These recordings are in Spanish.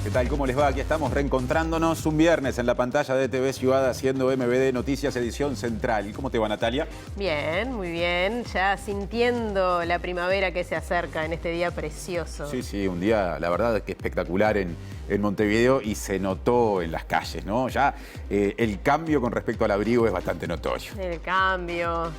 ¿Qué tal? ¿Cómo les va? Aquí estamos reencontrándonos un viernes en la pantalla de TV Ciudad haciendo MBD Noticias Edición Central. ¿Cómo te va, Natalia? Bien, muy bien. Ya sintiendo la primavera que se acerca en este día precioso. Sí, un día, la verdad, que espectacular en Montevideo y se notó en las calles, ¿no? Ya el cambio con respecto al abrigo es bastante notorio. El cambio,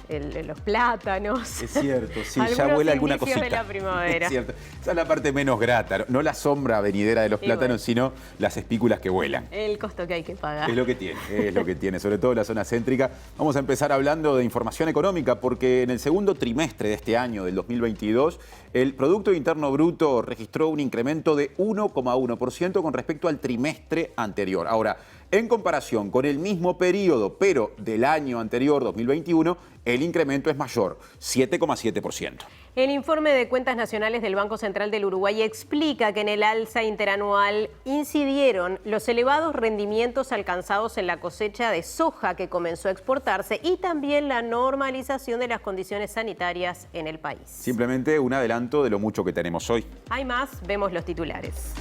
los plátanos. Es cierto, sí, ya Algunos huele alguna indicios cosita. de la primavera. Es cierto. Esa es la parte menos grata, no la sombra venidera de los plátanos, sino las espículas que vuelan. El costo que hay que pagar. Es lo que tiene, sobre todo en la zona céntrica. Vamos a empezar hablando de información económica porque en el segundo trimestre de este año, del 2022, el Producto Interno Bruto registró un incremento de 1,1% con respecto al trimestre anterior. Ahora, en comparación con el mismo periodo, pero del año anterior, 2021, el incremento es mayor, 7,7%. El informe de cuentas nacionales del Banco Central del Uruguay explica que en el alza interanual incidieron los elevados rendimientos alcanzados en la cosecha de soja que comenzó a exportarse y también la normalización de las condiciones sanitarias en el país. Simplemente un adelanto de lo mucho que tenemos hoy. Hay más, vemos los titulares.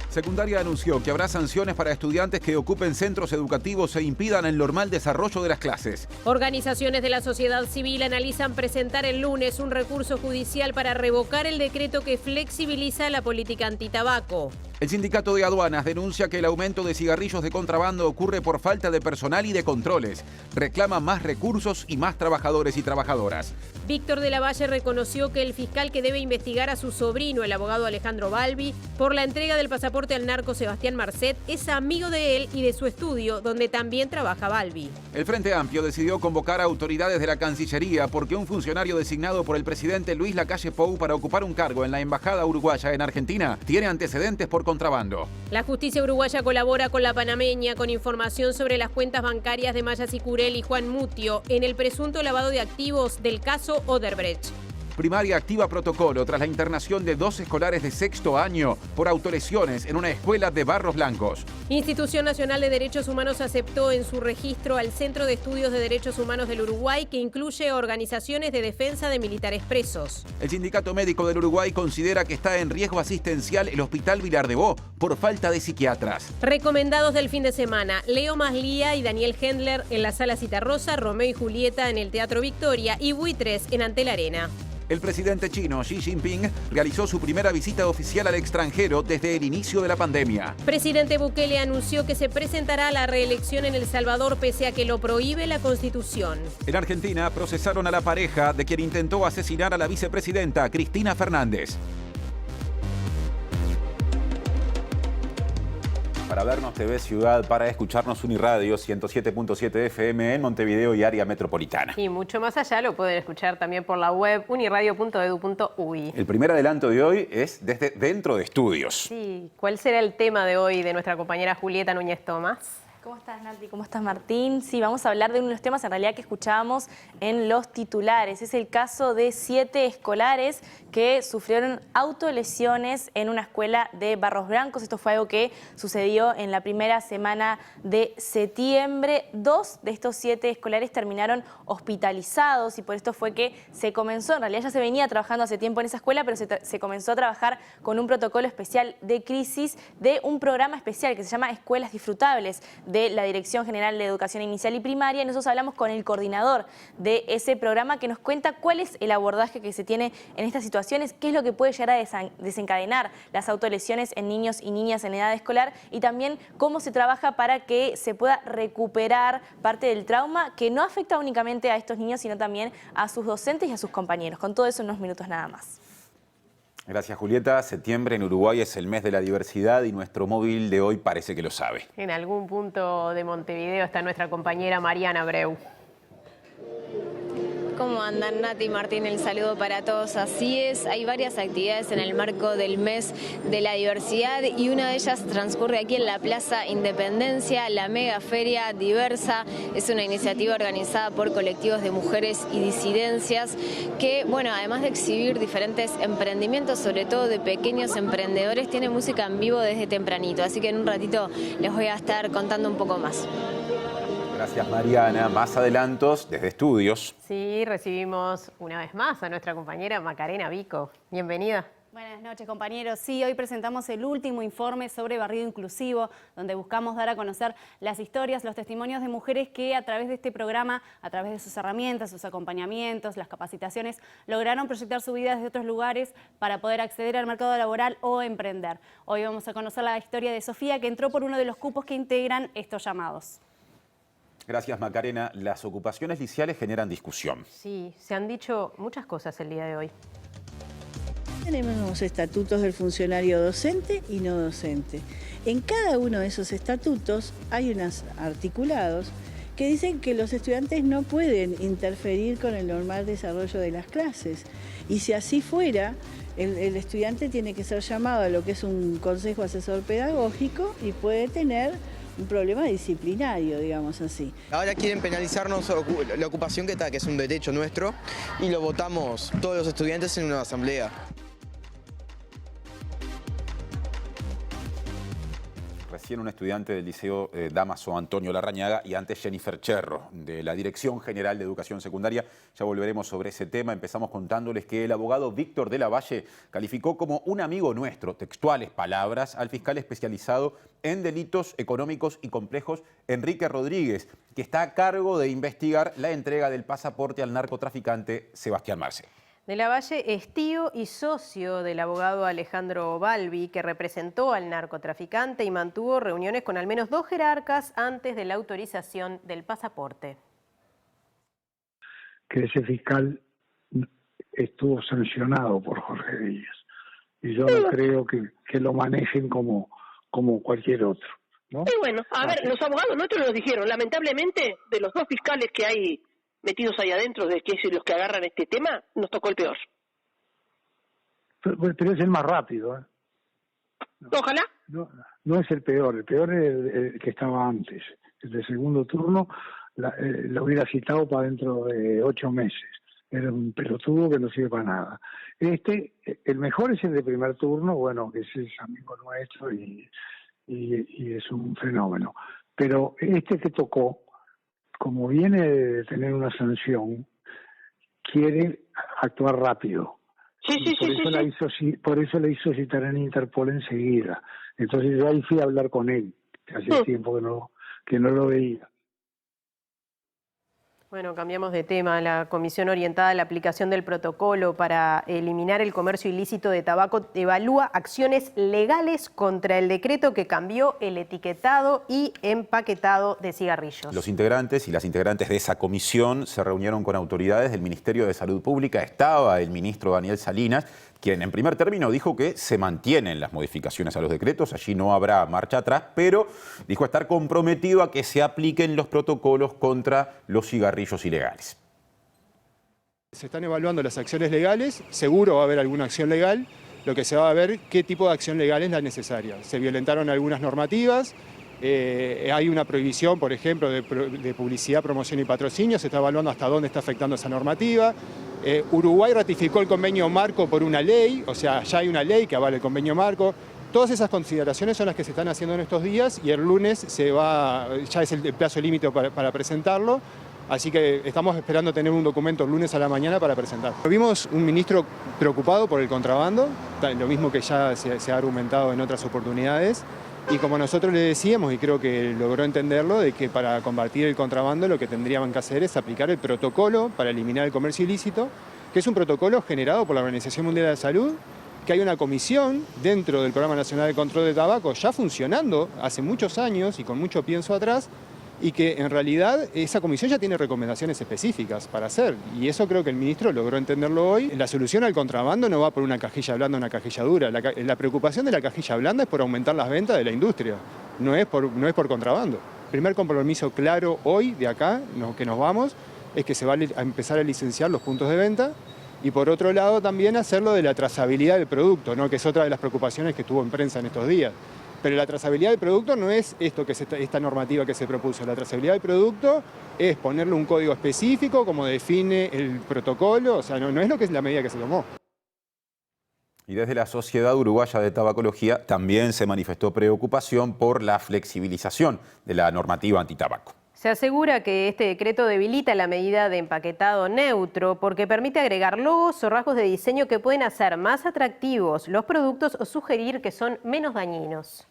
Secundaria anunció que habrá sanciones para estudiantes que ocupen centros educativos e impidan el normal desarrollo de las clases. Organizaciones de la sociedad civil analizan presentar el lunes un recurso judicial para revocar el decreto que flexibiliza la política antitabaco. El sindicato de aduanas denuncia que el aumento de cigarrillos de contrabando ocurre por falta de personal y de controles. Reclama más recursos y más trabajadores y trabajadoras. Víctor de la Valle reconoció que el fiscal que debe investigar a su sobrino, el abogado Alejandro Balbi, por la entrega del pasaporte al narco Sebastián Marcet, es amigo de él y de su estudio, donde también trabaja Balbi. El Frente Amplio decidió convocar a autoridades de la Cancillería porque un funcionario designado por el presidente Luis Lacalle Pou para ocupar un cargo en la Embajada Uruguaya en Argentina tiene antecedentes por contrabando. La justicia uruguaya colabora con la panameña con información sobre las cuentas bancarias de Maya Sicurel y Juan Mutio en el presunto lavado de activos del caso Odebrecht. Primaria activa protocolo tras la internación de 2 escolares de sexto año por autolesiones en una escuela de Barros Blancos. Institución Nacional de Derechos Humanos aceptó en su registro al Centro de Estudios de Derechos Humanos del Uruguay, que incluye organizaciones de defensa de militares presos. El Sindicato Médico del Uruguay considera que está en riesgo asistencial el Hospital Vilar de Bo por falta de psiquiatras. Recomendados del fin de semana: Leo Maslía y Daniel Hendler en la Sala Citarrosa, Romeo y Julieta en el Teatro Victoria y Buitres en Antel Arena. El presidente chino Xi Jinping realizó su primera visita oficial al extranjero desde el inicio de la pandemia. Presidente Bukele anunció que se presentará a la reelección en El Salvador pese a que lo prohíbe la Constitución. En Argentina procesaron a la pareja de quien intentó asesinar a la vicepresidenta Cristina Fernández. Para vernos TV Ciudad, para escucharnos Uniradio 107.7 FM en Montevideo y área metropolitana. Y mucho más allá lo pueden escuchar también por la web uniradio.edu.uy. El primer adelanto de hoy es desde dentro de estudios. Sí, ¿cuál será el tema de hoy de nuestra compañera Julieta Núñez Tomás? ¿Cómo estás, Nati? ¿Cómo estás, Martín? Sí, vamos a hablar de uno de los temas en realidad que escuchábamos en los titulares. Es el caso de 7 escolares que sufrieron autolesiones en una escuela de Barros Blancos. Esto fue algo que sucedió en la primera semana de septiembre. 2 de estos 7 escolares terminaron hospitalizados y por esto fue que se comenzó, en realidad ya se venía trabajando hace tiempo en esa escuela, pero se comenzó a trabajar con un protocolo especial de crisis de un programa especial que se llama Escuelas Disfrutables, de la Dirección General de Educación Inicial y Primaria, y nosotros hablamos con el coordinador de ese programa que nos cuenta cuál es el abordaje que se tiene en estas situaciones, qué es lo que puede llegar a desencadenar las autolesiones en niños y niñas en edad escolar y también cómo se trabaja para que se pueda recuperar parte del trauma que no afecta únicamente a estos niños, sino también a sus docentes y a sus compañeros. Con todo eso en unos minutos nada más. Gracias, Julieta. Septiembre en Uruguay es el mes de la diversidad y nuestro móvil de hoy parece que lo sabe. En algún punto de Montevideo está nuestra compañera Mariana Abreu. ¿Cómo andan, Nati, Martín? El saludo para todos. Así es, hay varias actividades en el marco del mes de la diversidad y una de ellas transcurre aquí en la Plaza Independencia, la Mega Feria Diversa. Es una iniciativa organizada por colectivos de mujeres y disidencias que, bueno, además de exhibir diferentes emprendimientos, sobre todo de pequeños emprendedores, tiene música en vivo desde tempranito. Así que en un ratito les voy a estar contando un poco más. Gracias, Mariana. Más adelantos desde estudios. Sí, recibimos una vez más a nuestra compañera Macarena Vico. Bienvenida. Buenas noches, compañeros. Sí, hoy presentamos el último informe sobre barrido inclusivo, donde buscamos dar a conocer las historias, los testimonios de mujeres que a través de este programa, a través de sus herramientas, sus acompañamientos, las capacitaciones, lograron proyectar su vida desde otros lugares para poder acceder al mercado laboral o emprender. Hoy vamos a conocer la historia de Sofía, que entró por uno de los cupos que integran estos llamados. Gracias, Macarena. Las ocupaciones liciales generan discusión. Sí, se han dicho muchas cosas el día de hoy. Tenemos los estatutos del funcionario docente y no docente. En cada uno de esos estatutos hay unos articulados que dicen que los estudiantes no pueden interferir con el normal desarrollo de las clases. Y si así fuera, el estudiante tiene que ser llamado a lo que es un consejo asesor pedagógico y puede tener un problema disciplinario, digamos así. Ahora quieren penalizarnos la ocupación que es un derecho nuestro, y lo votamos todos los estudiantes en una asamblea. Recién un estudiante del Liceo Dámaso, Antonio Larrañaga, y antes Jennifer Cherro, de la Dirección General de Educación Secundaria. Ya volveremos sobre ese tema. Empezamos contándoles que el abogado Víctor de la Valle calificó como un amigo nuestro, textuales palabras, al fiscal especializado en delitos económicos y complejos, Enrique Rodríguez, que está a cargo de investigar la entrega del pasaporte al narcotraficante Sebastián Marce. De la Valle es tío y socio del abogado Alejandro Balbi, que representó al narcotraficante y mantuvo reuniones con al menos 2 jerarcas antes de la autorización del pasaporte. Que ese fiscal estuvo sancionado por Jorge Díaz. Y yo no creo que lo manejen como cualquier otro, ¿no? Y bueno, a ver, los abogados nuestros nos dijeron, lamentablemente, de los 2 fiscales que hay metidos ahí adentro, de que es los que agarran este tema, nos tocó el peor. Pero es el más rápido, ¿eh? Ojalá. No es el peor es el que estaba antes. El de segundo turno lo hubiera citado para dentro de 8 meses. Era un pelotudo que no sirve para nada. El mejor es el de primer turno, bueno, que ese es amigo nuestro y es un fenómeno. Pero este que tocó, como viene de tener una sanción, quiere actuar rápido. Por eso le hizo citar en Interpol enseguida. Entonces yo ahí fui a hablar con él, que hacía tiempo que no lo veía. Bueno, cambiamos de tema. La Comisión Orientada a la Aplicación del Protocolo para eliminar el comercio ilícito de tabaco evalúa acciones legales contra el decreto que cambió el etiquetado y empaquetado de cigarrillos. Los integrantes y las integrantes de esa comisión se reunieron con autoridades del Ministerio de Salud Pública. Estaba el ministro Daniel Salinas, quien en primer término dijo que se mantienen las modificaciones a los decretos, allí no habrá marcha atrás, pero dijo estar comprometido a que se apliquen los protocolos contra los cigarrillos ilegales. Se están evaluando las acciones legales, seguro va a haber alguna acción legal, lo que se va a ver qué tipo de acción legal es la necesaria. Se violentaron algunas normativas, hay una prohibición, por ejemplo, de publicidad, promoción y patrocinio, se está evaluando hasta dónde está afectando esa normativa. Uruguay ratificó el convenio marco por una ley, o sea, ya hay una ley que avala el convenio marco. Todas esas consideraciones son las que se están haciendo en estos días y el lunes ya es el plazo límite para presentarlo. Así que estamos esperando tener un documento el lunes a la mañana para presentar. Vimos un ministro preocupado por el contrabando, lo mismo que ya se ha argumentado en otras oportunidades. Y como nosotros le decíamos, y creo que logró entenderlo, de que para combatir el contrabando lo que tendrían que hacer es aplicar el protocolo para eliminar el comercio ilícito, que es un protocolo generado por la Organización Mundial de la Salud, que hay una comisión dentro del Programa Nacional de Control de Tabaco ya funcionando hace muchos años y con mucho pienso atrás, y que en realidad esa comisión ya tiene recomendaciones específicas para hacer. Y eso creo que el ministro logró entenderlo hoy. La solución al contrabando no va por una cajilla blanda o una cajilla dura. La preocupación de la cajilla blanda es por aumentar las ventas de la industria, no es por contrabando. El primer compromiso claro hoy, de acá, que nos vamos, es que se va a empezar a licenciar los puntos de venta. Y por otro lado también hacerlo de la trazabilidad del producto, ¿no? Que es otra de las preocupaciones que tuvo en prensa en estos días. Pero la trazabilidad del producto no es esta normativa que se propuso. La trazabilidad del producto es ponerle un código específico, como define el protocolo, o sea, no es lo que es la medida que se tomó. Y desde la Sociedad Uruguaya de Tabacología también se manifestó preocupación por la flexibilización de la normativa antitabaco. Se asegura que este decreto debilita la medida de empaquetado neutro porque permite agregar logos o rasgos de diseño que pueden hacer más atractivos los productos o sugerir que son menos dañinos.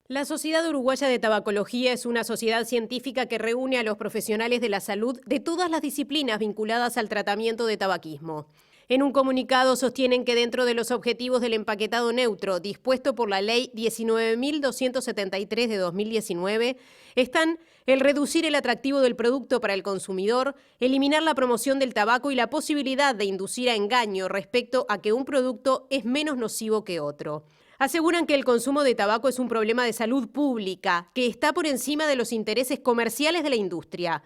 La Sociedad Uruguaya de Tabacología es una sociedad científica que reúne a los profesionales de la salud de todas las disciplinas vinculadas al tratamiento de tabaquismo. En un comunicado sostienen que dentro de los objetivos del empaquetado neutro dispuesto por la Ley 19.273 de 2019 están el reducir el atractivo del producto para el consumidor, eliminar la promoción del tabaco y la posibilidad de inducir a engaño respecto a que un producto es menos nocivo que otro. Aseguran que el consumo de tabaco es un problema de salud pública que está por encima de los intereses comerciales de la industria.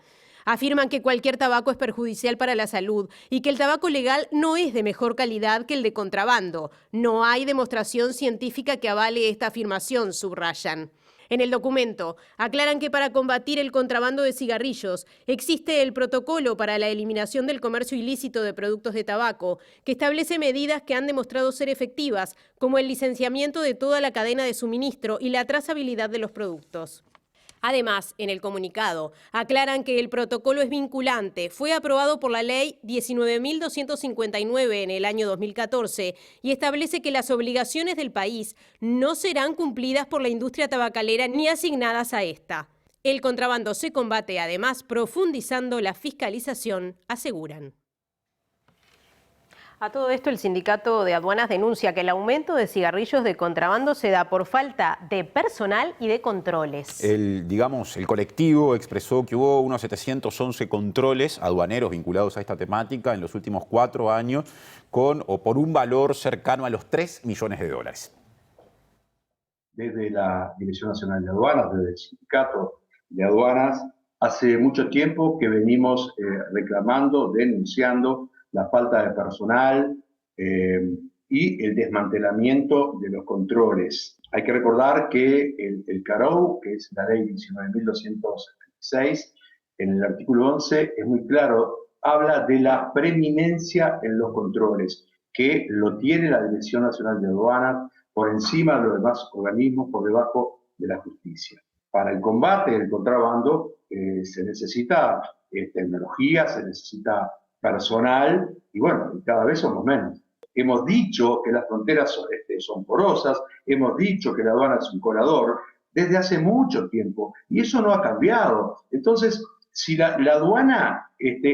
Afirman que cualquier tabaco es perjudicial para la salud y que el tabaco legal no es de mejor calidad que el de contrabando. No hay demostración científica que avale esta afirmación, subrayan. En el documento aclaran que para combatir el contrabando de cigarrillos existe el protocolo para la eliminación del comercio ilícito de productos de tabaco, que establece medidas que han demostrado ser efectivas, como el licenciamiento de toda la cadena de suministro y la trazabilidad de los productos. Además, en el comunicado, aclaran que el protocolo es vinculante, fue aprobado por la Ley 19.259 en el año 2014 y establece que las obligaciones del país no serán cumplidas por la industria tabacalera ni asignadas a esta. El contrabando se combate, además, profundizando la fiscalización, aseguran. A todo esto, el Sindicato de Aduanas denuncia que el aumento de cigarrillos de contrabando se da por falta de personal y de controles. El colectivo expresó que hubo unos 711 controles aduaneros vinculados a esta temática en los últimos 4 años por un valor cercano a los $3 millones. Desde la Dirección Nacional de Aduanas, desde el Sindicato de Aduanas, hace mucho tiempo que venimos reclamando, denunciando la falta de personal y el desmantelamiento de los controles. Hay que recordar que el CAROU, que es la ley 19.276, en el artículo 11 es muy claro, habla de la preeminencia en los controles, que lo tiene la Dirección Nacional de Aduanas por encima de los demás organismos, por debajo de la justicia. Para el combate del contrabando se necesita tecnología, se necesita personal, y bueno, cada vez somos menos. Hemos dicho que las fronteras son porosas, hemos dicho que la aduana es un colador desde hace mucho tiempo, y eso no ha cambiado. Entonces, si la aduana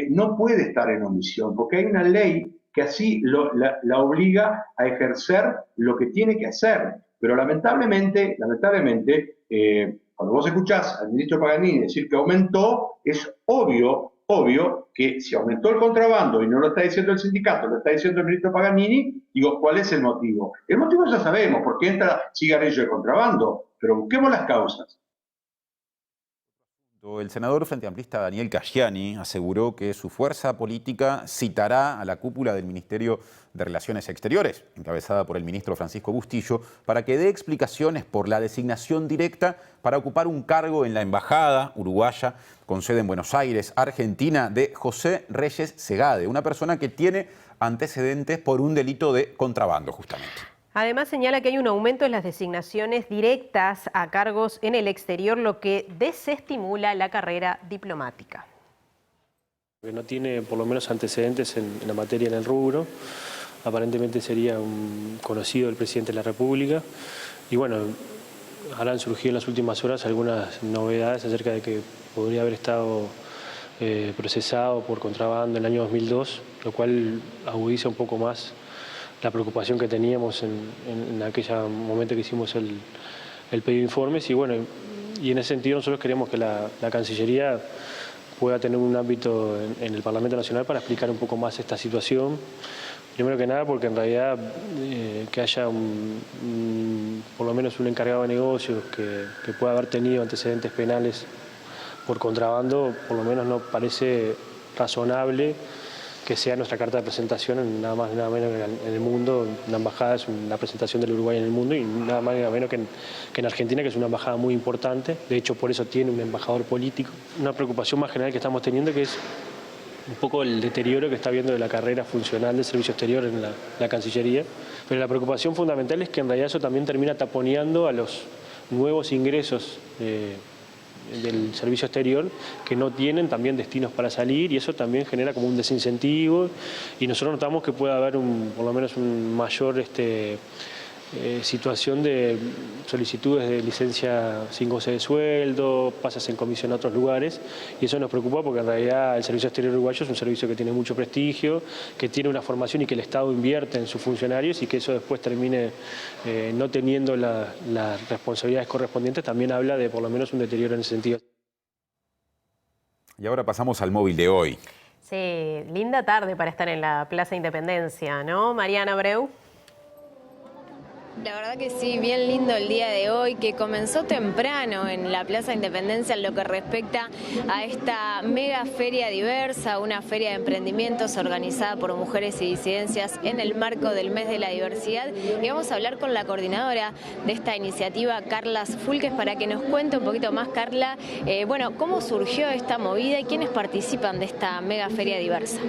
no puede estar en omisión, porque hay una ley que así la obliga a ejercer lo que tiene que hacer. Pero lamentablemente, cuando vos escuchás al ministro Paganini decir que aumentó, es obvio que si aumentó el contrabando y no lo está diciendo el sindicato, lo está diciendo el ministro Paganini, digo, ¿cuál es el motivo? El motivo ya sabemos, porque entra cigarrillo de contrabando, pero busquemos las causas. El senador frente amplista Daniel Casciani aseguró que su fuerza política citará a la cúpula del Ministerio de Relaciones Exteriores, encabezada por el ministro Francisco Bustillo, para que dé explicaciones por la designación directa para ocupar un cargo en la embajada uruguaya con sede en Buenos Aires, Argentina, de José Reyes Segade, una persona que tiene antecedentes por un delito de contrabando, justamente. Además, señala que hay un aumento en las designaciones directas a cargos en el exterior, lo que desestimula la carrera diplomática. Que no tiene por lo menos antecedentes en la materia en el rubro. Aparentemente sería un conocido del presidente de la República. Y bueno, habrán surgido en las últimas horas algunas novedades acerca de que podría haber estado procesado por contrabando en el año 2002, lo cual agudiza un poco más la preocupación que teníamos en aquel momento que hicimos el pedido de informes. Y bueno, y en ese sentido nosotros queremos que la Cancillería pueda tener un ámbito en el Parlamento Nacional para explicar un poco más esta situación. Primero que nada porque en realidad que haya por lo menos un encargado de negocios que pueda haber tenido antecedentes penales por contrabando, por lo menos no parece razonable que sea nuestra carta de presentación nada más y nada menos en el mundo. Una embajada es una presentación del Uruguay en el mundo y nada más y nada menos que en Argentina, que es una embajada muy importante. De hecho, por eso tiene un embajador político. Una preocupación más general que estamos teniendo, que es un poco el deterioro que está habiendo de la carrera funcional del servicio exterior en la Cancillería. Pero la preocupación fundamental es que en realidad eso también termina taponeando a los nuevos ingresos del servicio exterior que no tienen también destinos para salir, y eso también genera como un desincentivo, y nosotros notamos que puede haber por lo menos un mayor situación de solicitudes de licencia sin goce de sueldo, pasas en comisión a otros lugares, y eso nos preocupa porque en realidad el servicio exterior uruguayo es un servicio que tiene mucho prestigio, que tiene una formación y que el Estado invierte en sus funcionarios, y que eso después termine no teniendo las responsabilidades correspondientes, también habla de por lo menos un deterioro en ese sentido. Y ahora pasamos al móvil de hoy. Sí, linda tarde para estar en la Plaza Independencia, ¿no? Mariana Abreu. La verdad que sí, bien lindo el día de hoy, que comenzó temprano en la Plaza Independencia en lo que respecta a esta mega feria diversa, una feria de emprendimientos organizada por mujeres y disidencias en el marco del mes de la diversidad. Y vamos a hablar con la coordinadora de esta iniciativa, Carla Fulques, para que nos cuente un poquito más, Carla, bueno, cómo surgió esta movida y quiénes participan de esta mega feria diversa.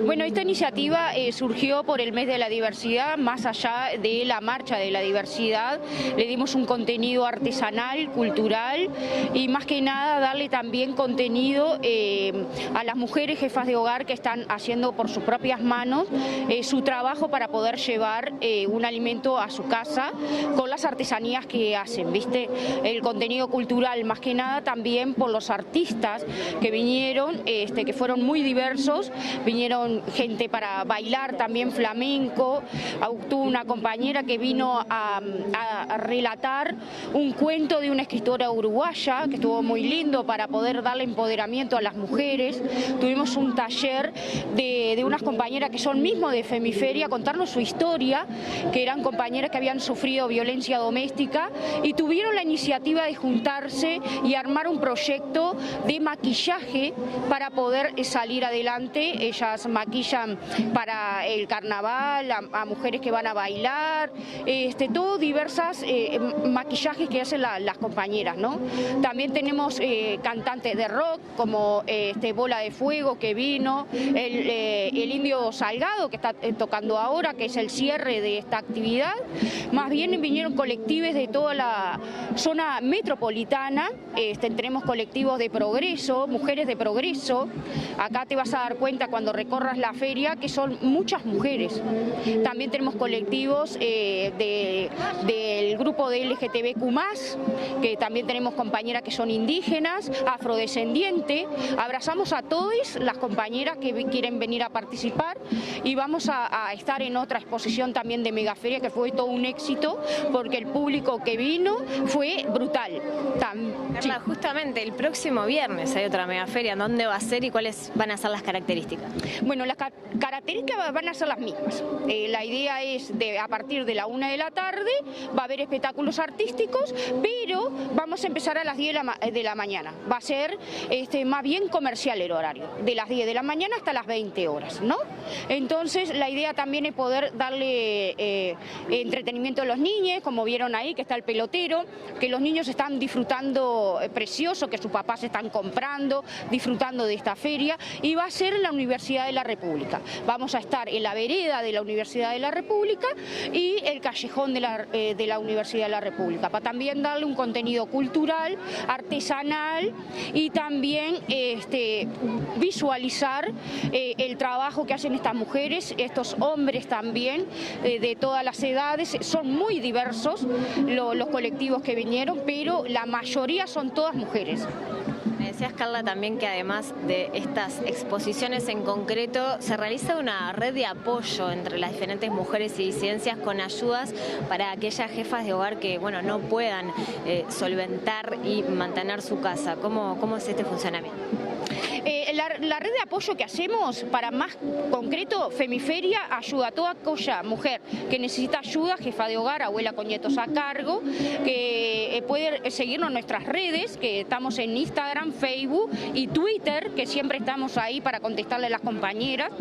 Bueno, esta iniciativa surgió por el mes de la diversidad, más allá de la marcha de la diversidad, le dimos un contenido artesanal, cultural, y más que nada darle también contenido a las mujeres jefas de hogar que están haciendo por sus propias manos su trabajo para poder llevar un alimento a su casa con las artesanías que hacen, ¿viste? El contenido cultural más que nada también por los artistas que vinieron, que fueron muy diversos, vinieron gente para bailar también flamenco, tuvo una compañera que vino a relatar un cuento de una escritora uruguaya que estuvo muy lindo para poder darle empoderamiento a las mujeres. Tuvimos un taller de unas compañeras que son mismos de Femiferia, contarnos su historia, que eran compañeras que habían sufrido violencia doméstica y tuvieron la iniciativa de juntarse y armar un proyecto de maquillaje para poder salir adelante. Ellas maquillan para el carnaval, a mujeres que van a bailar, todo diversas maquillajes que hacen las compañeras, ¿no? También tenemos cantantes de rock como Bola de Fuego, que vino, el Indio Salgado, que está tocando ahora, que es el cierre de esta actividad. Más bien vinieron colectivos de toda la zona metropolitana, tenemos colectivos de progreso, mujeres de progreso. Acá te vas a dar cuenta cuando recorras la feria que son muchas mujeres. También tenemos colectivos del grupo de LGTBQ+, que también tenemos compañeras que son indígenas, afrodescendientes. Abrazamos a todas las compañeras que quieren venir a participar, y vamos a estar en otra exposición también de Megaferia, que fue todo un éxito, porque el público que vino fue brutal. Carla, justamente el próximo viernes hay otra Megaferia. ¿Dónde va a ser y cuáles van a ser las características? Bueno, las características van a ser las mismas. La idea es a partir de la 1 de la tarde va a haber espectáculos artísticos, pero vamos a empezar a las 10 de la mañana. Va a ser más bien comercial el horario, de las 10 de la mañana hasta las 20 horas, ¿no? Entonces la idea también es poder darle entretenimiento a los niños, como vieron ahí, que está el pelotero, que los niños están disfrutando precioso, que sus papás están comprando, disfrutando de esta feria, y va a ser en la Universidad de la República. Vamos a estar en la vereda de la Universidad de la República y el callejón de la Universidad de la República, para también darle un contenido cultural, artesanal, y también visualizar el trabajo que hacen estas mujeres, estos hombres también, de todas las edades. Son muy diversos los colectivos que vinieron, pero la mayoría son todas mujeres. Me decías, Carla, también que además de estas exposiciones en concreto, se realiza una red de apoyo entre las diferentes mujeres y disidencias con ayudas para aquellas jefas de hogar que, bueno, no puedan solventar y mantener su casa. ¿Cómo es este funcionamiento? La red de apoyo que hacemos, para más concreto, Femiferia ayuda a toda aquella mujer que necesita ayuda, jefa de hogar, abuela con nietos a cargo, que puede seguirnos en nuestras redes, que estamos en Instagram, Facebook y Twitter, que siempre estamos ahí para contestarle a las compañeras.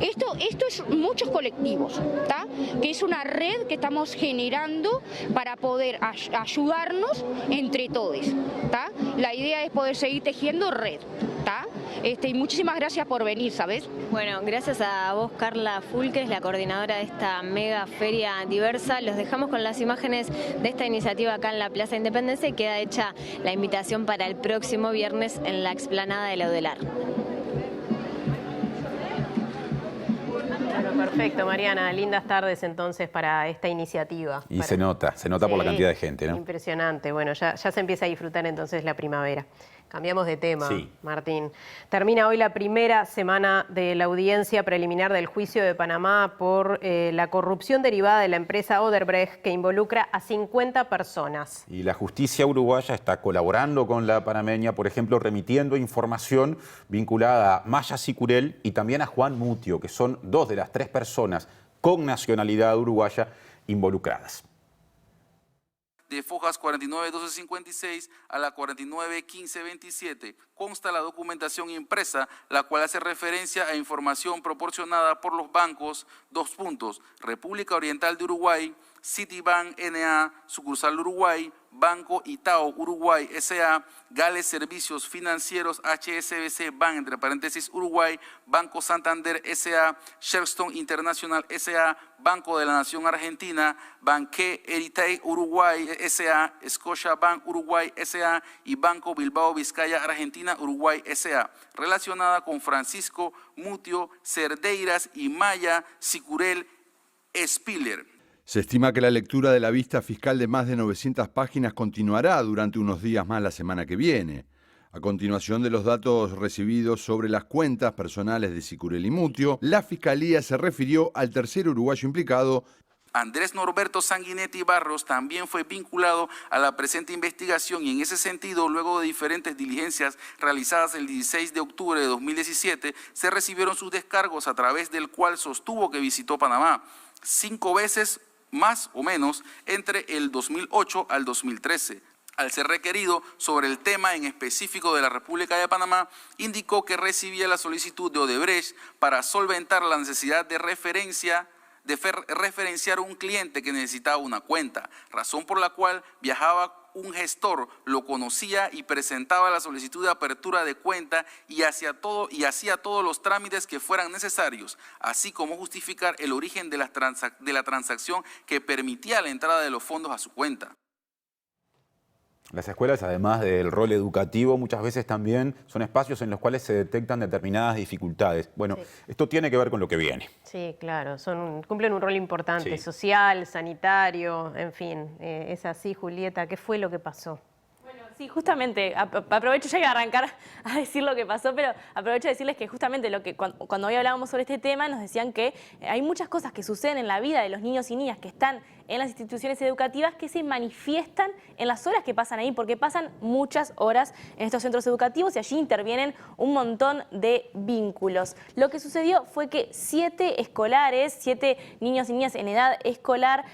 Esto es muchos colectivos, ¿tá? Que es una red que estamos generando para poder ayudarnos entre todos, ¿tá? La idea es poder seguir tejiendo red, ¿tá? y muchísimas gracias por venir, ¿sabes? Bueno, gracias a vos, Carla Full, que es la coordinadora de esta mega feria diversa. Los dejamos con las imágenes de esta iniciativa acá en la Plaza Independencia y queda hecha la invitación para el próximo viernes en la explanada de la Udelar. Bueno, perfecto, Mariana. Lindas tardes entonces para esta iniciativa. Y se nota por la cantidad de gente, ¿no? Impresionante. Bueno, ya se empieza a disfrutar entonces la primavera. Cambiamos de tema, sí. Martín. Termina hoy la primera semana de la audiencia preliminar del juicio de Panamá por la corrupción derivada de la empresa Odebrecht, que involucra a 50 personas. Y la justicia uruguaya está colaborando con la panameña, por ejemplo, remitiendo información vinculada a Maya Sicurel y también a Juan Mutio, que son 2 de las 3 personas con nacionalidad uruguaya involucradas. De Fojas 49-1256 a la 49-1527 consta la documentación impresa, la cual hace referencia a información proporcionada por los bancos, República Oriental de Uruguay, Citibank N.A., sucursal Uruguay, Banco Itaú Uruguay S.A., Gales Servicios Financieros HSBC Bank, entre paréntesis Uruguay, Banco Santander S.A., Sherstone International S.A., Banco de la Nación Argentina, Banque Heritage Uruguay S.A., Scotiabank Uruguay S.A. y Banco Bilbao Vizcaya Argentina Uruguay S.A., relacionada con Francisco Mutio Cerdeiras y Maya Sicurel Spiller. Se estima que la lectura de la vista fiscal de más de 900 páginas continuará durante unos días más la semana que viene. A continuación de los datos recibidos sobre las cuentas personales de Sicurel y Mutio, la Fiscalía se refirió al tercer uruguayo implicado. Andrés Norberto Sanguinetti Barros también fue vinculado a la presente investigación y en ese sentido, luego de diferentes diligencias realizadas el 16 de octubre de 2017, se recibieron sus descargos a través del cual sostuvo que visitó Panamá 5 veces más o menos entre el 2008 al 2013. Al ser requerido sobre el tema en específico de la República de Panamá, indicó que recibía la solicitud de Odebrecht para solventar la necesidad de referenciar un cliente que necesitaba una cuenta, razón por la cual viajaba un gestor, lo conocía y presentaba la solicitud de apertura de cuenta y hacía todos los trámites que fueran necesarios, así como justificar el origen de la transacción que permitía la entrada de los fondos a su cuenta. Las escuelas, además del rol educativo, muchas veces también son espacios en los cuales se detectan determinadas dificultades. Bueno, sí. Esto tiene que ver con lo que viene. Sí, claro, cumplen un rol importante, sí. Social, sanitario, en fin. Es así, Julieta. ¿Qué fue lo que pasó? Sí, justamente, aprovecho, ya iba a arrancar a decir lo que pasó, pero aprovecho a decirles que justamente cuando hoy hablábamos sobre este tema nos decían que hay muchas cosas que suceden en la vida de los niños y niñas que están en las instituciones educativas que se manifiestan en las horas que pasan ahí, porque pasan muchas horas en estos centros educativos y allí intervienen un montón de vínculos. Lo que sucedió fue que 7 niños y niñas en edad escolar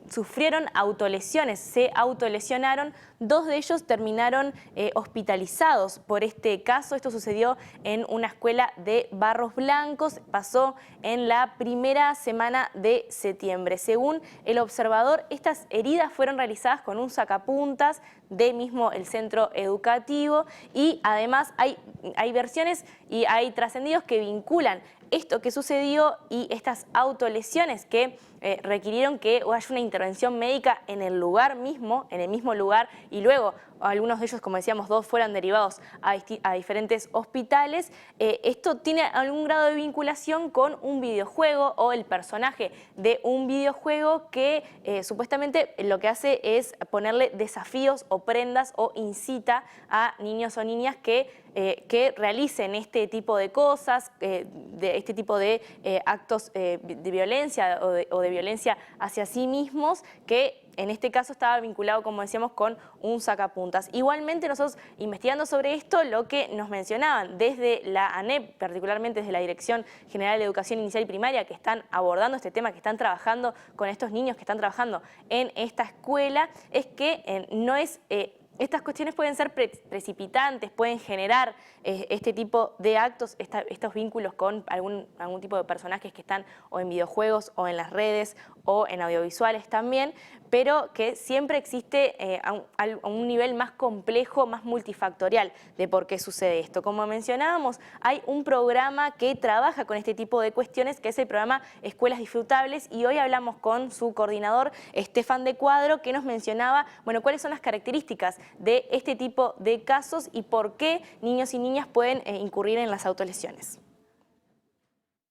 sufrieron autolesiones, se autolesionaron. 2 de ellos terminaron hospitalizados por este caso. Esto sucedió en una escuela de Barros Blancos, pasó en la primera semana de septiembre. Según el observador, estas heridas fueron realizadas con un sacapuntas de mismo el centro educativo y además hay versiones y hay trascendidos que vinculan esto que sucedió y estas autolesiones que requirieron que haya una intervención médica en el mismo lugar y luego algunos de ellos, como decíamos, 2 fueran derivados a diferentes hospitales. Esto tiene algún grado de vinculación con un videojuego o el personaje de un videojuego que supuestamente lo que hace es ponerle desafíos o prendas o incita a niños o niñas que realicen este tipo de cosas, este tipo de actos de violencia o de violencia hacia sí mismos, que en este caso estaba vinculado, como decíamos, con un sacapuntas. Igualmente nosotros, investigando sobre esto, lo que nos mencionaban desde la ANEP, particularmente desde la Dirección General de Educación Inicial y Primaria, que están abordando este tema, que están trabajando con estos niños, que están trabajando en esta escuela, es que no es estas cuestiones pueden ser precipitantes, pueden generar este tipo de actos, estos vínculos con algún tipo de personajes que están o en videojuegos o en las redes o en audiovisuales también, pero que siempre existe a un nivel más complejo, más multifactorial de por qué sucede esto. Como mencionábamos, hay un programa que trabaja con este tipo de cuestiones, que es el programa Escuelas Disfrutables, y hoy hablamos con su coordinador, Estefan de Cuadro, que nos mencionaba, bueno, cuáles son las características de este tipo de casos y por qué niños y niñas pueden incurrir en las autolesiones.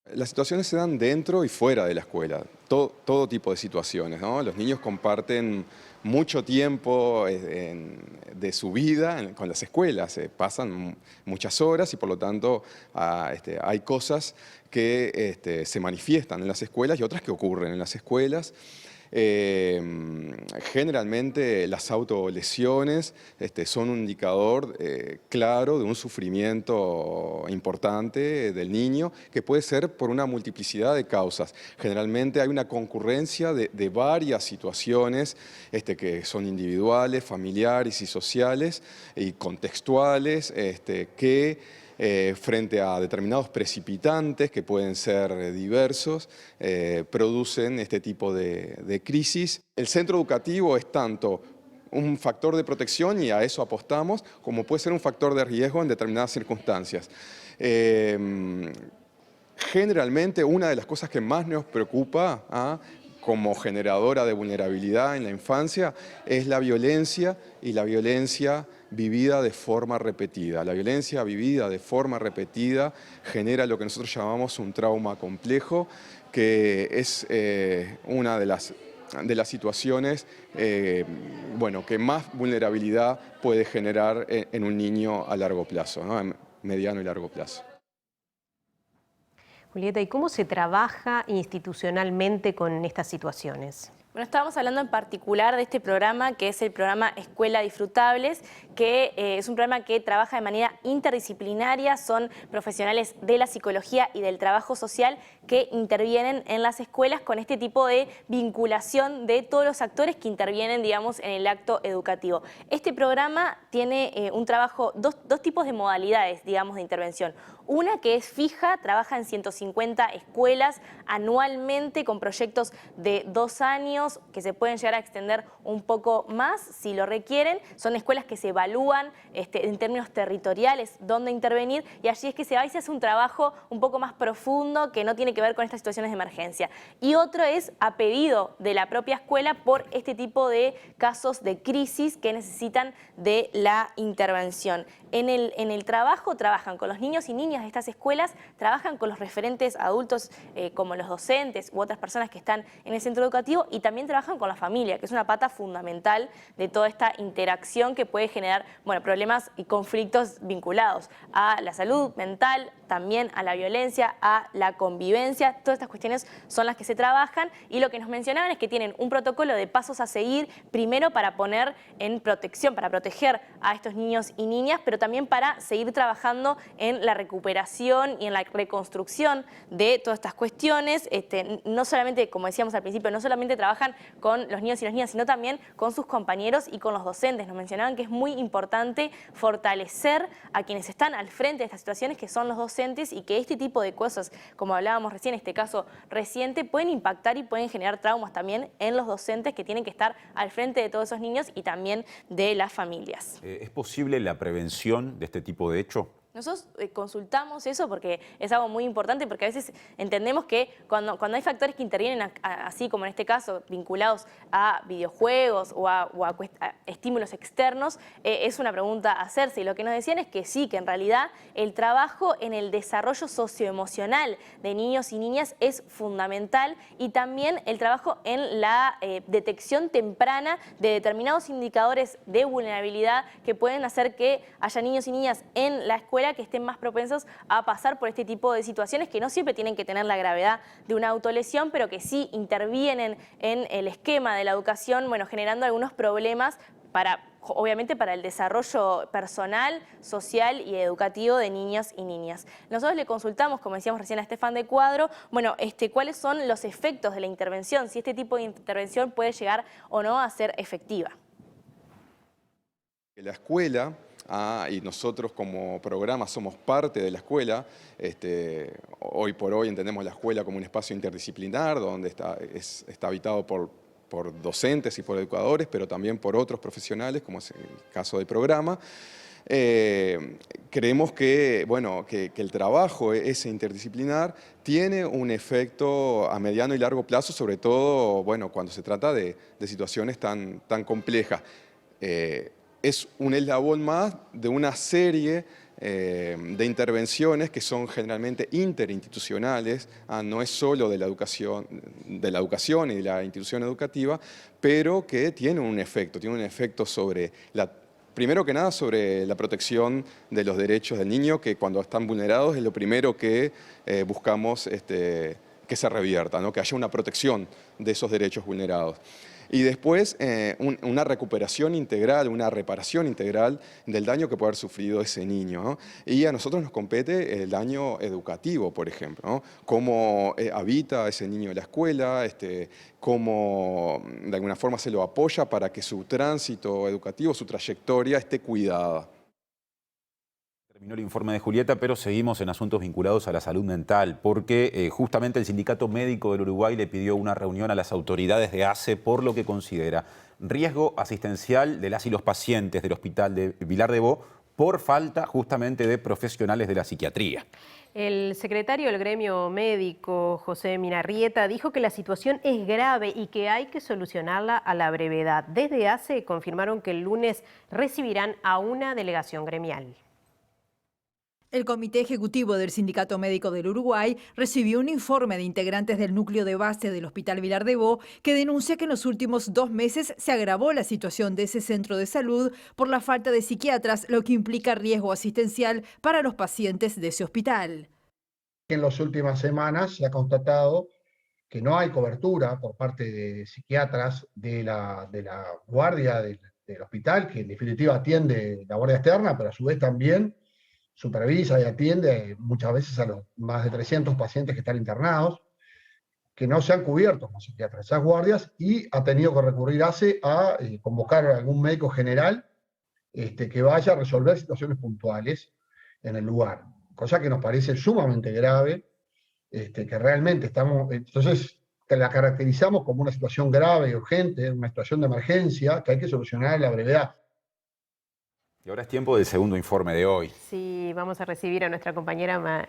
Las situaciones se dan dentro y fuera de la escuela, todo tipo de situaciones, ¿no? Los niños comparten mucho tiempo de su vida con las escuelas, pasan muchas horas y por lo tanto hay cosas que se manifiestan en las escuelas y otras que ocurren en las escuelas. Generalmente las autolesiones son un indicador claro de un sufrimiento importante del niño, que puede ser por una multiplicidad de causas. Generalmente hay una concurrencia de varias situaciones que son individuales, familiares y sociales y contextuales, que frente a determinados precipitantes que pueden ser diversos, producen este tipo de crisis. El centro educativo es tanto un factor de protección, y a eso apostamos, como puede ser un factor de riesgo en determinadas circunstancias. Generalmente una de las cosas que más nos preocupa como generadora de vulnerabilidad en la infancia es la violencia, y la violencia vivida de forma repetida. La violencia vivida de forma repetida genera lo que nosotros llamamos un trauma complejo, que es una de las situaciones que más vulnerabilidad puede generar en un niño a largo plazo, ¿no? A mediano y largo plazo. Julieta, ¿y cómo se trabaja institucionalmente con estas situaciones? Bueno, estábamos hablando en particular de este programa, que es el programa Escuela Disfrutables, que es un programa que trabaja de manera interdisciplinaria. Son profesionales de la psicología y del trabajo social que intervienen en las escuelas con este tipo de vinculación de todos los actores que intervienen, digamos, en el acto educativo. Este programa tiene un trabajo, dos tipos de modalidades, digamos, de intervención. Una que es fija, trabaja en 150 escuelas anualmente con proyectos de 2 años que se pueden llegar a extender un poco más si lo requieren. Son escuelas que se evalúan en términos territoriales dónde intervenir, y allí es que se va y se hace un trabajo un poco más profundo que no tiene que ver con estas situaciones de emergencia. Y otro es a pedido de la propia escuela por este tipo de casos de crisis que necesitan de la intervención. En el trabajo trabajan con los niños y niñas de estas escuelas, trabajan con los referentes adultos como los docentes u otras personas que están en el centro educativo, y también trabajan con la familia, que es una pata fundamental de toda esta interacción que puede generar problemas y conflictos vinculados a la salud mental, también a la violencia, a la convivencia. Todas estas cuestiones son las que se trabajan, y lo que nos mencionaban es que tienen un protocolo de pasos a seguir, primero para poner en protección, para proteger a estos niños y niñas, pero también para seguir trabajando en la recuperación y en la reconstrucción de todas estas cuestiones. No solamente, como decíamos al principio, no solamente trabajan con los niños y las niñas, sino también con sus compañeros y con los docentes. Nos mencionaban que es muy importante fortalecer a quienes están al frente de estas situaciones, que son los docentes, y que este tipo de cosas, como hablábamos recién, este caso reciente, pueden impactar y pueden generar traumas también en los docentes, que tienen que estar al frente de todos esos niños y también de las familias. ¿Es posible la prevención de este tipo de hecho? Nosotros consultamos eso porque es algo muy importante, porque a veces entendemos que cuando hay factores que intervienen, así como en este caso, vinculados a videojuegos o a estímulos externos, es una pregunta a hacerse. Y lo que nos decían es que sí, que en realidad el trabajo en el desarrollo socioemocional de niños y niñas es fundamental, y también el trabajo en la detección temprana de determinados indicadores de vulnerabilidad que pueden hacer que haya niños y niñas en la escuela que estén más propensos a pasar por este tipo de situaciones, que no siempre tienen que tener la gravedad de una autolesión, pero que sí intervienen en el esquema de la educación, generando algunos problemas obviamente para el desarrollo personal, social y educativo de niños y niñas. Nosotros le consultamos, como decíamos recién, a Estefan de Cuadro, cuáles son los efectos de la intervención, si este tipo de intervención puede llegar o no a ser efectiva. La escuela, y nosotros como programa somos parte de la escuela, hoy por hoy entendemos la escuela como un espacio interdisciplinar donde está habitado por docentes y por educadores, pero también por otros profesionales, como es el caso del programa. Creemos que el trabajo ese interdisciplinar tiene un efecto a mediano y largo plazo, sobre todo cuando se trata de situaciones tan complejas. Es un eslabón más de una serie de intervenciones que son generalmente interinstitucionales, no es solo de la educación y de la institución educativa, pero que tiene un efecto sobre primero que nada sobre la protección de los derechos del niño, que cuando están vulnerados es lo primero que buscamos que se revierta, ¿no? Que haya una protección de esos derechos vulnerados. Y después una recuperación integral, una reparación integral del daño que puede haber sufrido ese niño, ¿no? Y a nosotros nos compete el daño educativo, por ejemplo, ¿no? Cómo habita ese niño en la escuela, cómo de alguna forma se lo apoya para que su tránsito educativo, su trayectoria esté cuidada. Terminó el informe de Julieta, pero seguimos en asuntos vinculados a la salud mental, porque justamente el Sindicato Médico del Uruguay le pidió una reunión a las autoridades de ACE por lo que considera riesgo asistencial de las y los pacientes del Hospital de Vilar de Bo por falta justamente de profesionales de la psiquiatría. El secretario del gremio médico, José Minarrieta, dijo que la situación es grave y que hay que solucionarla a la brevedad. Desde ACE confirmaron que el lunes recibirán a una delegación gremial. El Comité Ejecutivo del Sindicato Médico del Uruguay recibió un informe de integrantes del núcleo de base del Hospital Vilar de Bo que denuncia que en los últimos 2 meses se agravó la situación de ese centro de salud por la falta de psiquiatras, lo que implica riesgo asistencial para los pacientes de ese hospital. En las últimas semanas se ha constatado que no hay cobertura por parte de psiquiatras de la guardia del hospital, que en definitiva atiende la guardia externa, pero a su vez también supervisa y atiende muchas veces a los más de 300 pacientes que están internados, que no se han cubierto como psiquiatras esas guardias, y ha tenido que recurrir ACE a convocar a algún médico general que vaya a resolver situaciones puntuales en el lugar, cosa que nos parece sumamente grave, que realmente estamos, entonces la caracterizamos como una situación grave y urgente, una situación de emergencia que hay que solucionar a la brevedad. Y ahora es tiempo del segundo informe de hoy. Sí, vamos a recibir a nuestra compañera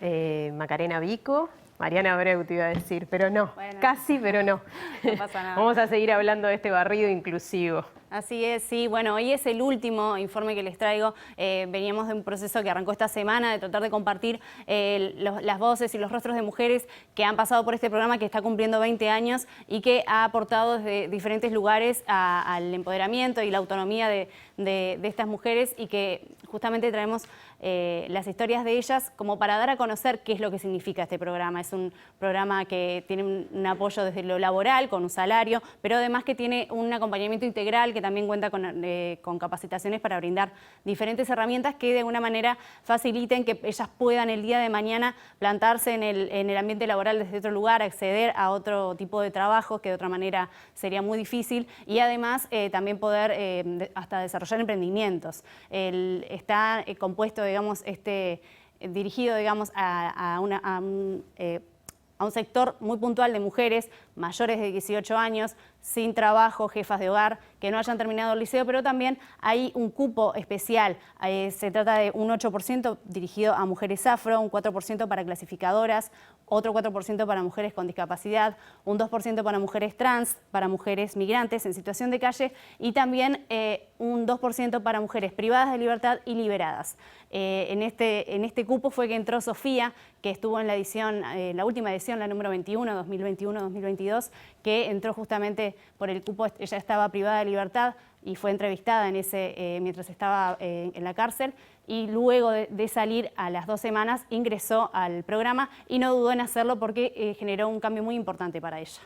Macarena Vico. Mariana Abreu te iba a decir, pero no, bueno, casi, pero no. No pasa nada. Vamos a seguir hablando de este barrido inclusivo. Así es, sí. Bueno, hoy es el último informe que les traigo. Veníamos de un proceso que arrancó esta semana de tratar de compartir las voces y los rostros de mujeres que han pasado por este programa que está cumpliendo 20 años y que ha aportado desde diferentes lugares al empoderamiento y la autonomía de estas mujeres, y que justamente traemos las historias de ellas como para dar a conocer qué es lo que significa este programa. Es un programa que tiene un apoyo desde lo laboral, con un salario, pero además que tiene un acompañamiento integral, que también cuenta con capacitaciones para brindar diferentes herramientas que de alguna manera faciliten que ellas puedan el día de mañana plantarse en el ambiente laboral desde otro lugar, acceder a otro tipo de trabajo que de otra manera sería muy difícil, y además también poder hasta desarrollar emprendimientos. Está compuesto, digamos, dirigido, digamos, a un sector muy puntual de mujeres mayores de 18 años, sin trabajo, jefas de hogar, que no hayan terminado el liceo, pero también hay un cupo especial. Se trata de un 8% dirigido a mujeres afro, un 4% para clasificadoras, otro 4% para mujeres con discapacidad, un 2% para mujeres trans, para mujeres migrantes en situación de calle, y también un 2% para mujeres privadas de libertad y liberadas. En este cupo fue que entró Sofía, que estuvo en la edición, la última edición, la número 21, 2021-2022, que entró justamente por el cupo. Ella estaba privada de libertad y fue entrevistada mientras estaba en la cárcel, y luego de salir a las 2 semanas ingresó al programa y no dudó en hacerlo porque generó un cambio muy importante para ella.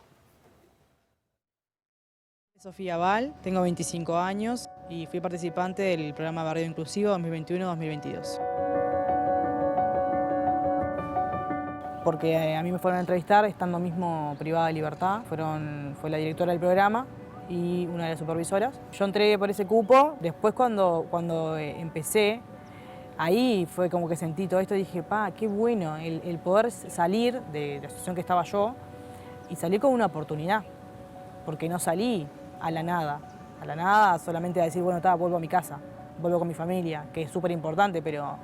Sofía Val, tengo 25 años y fui participante del programa Barrio Inclusivo 2021-2022. Porque a mí me fueron a entrevistar estando mismo privada de libertad, fue la directora del programa y una de las supervisoras. Yo entré por ese cupo, después cuando empecé, ahí fue como que sentí todo esto y dije, qué bueno el poder salir de la situación que estaba yo y salir con una oportunidad, porque no salí a la nada solamente a decir, bueno, vuelvo a mi casa, vuelvo con mi familia, que es súper importante, pero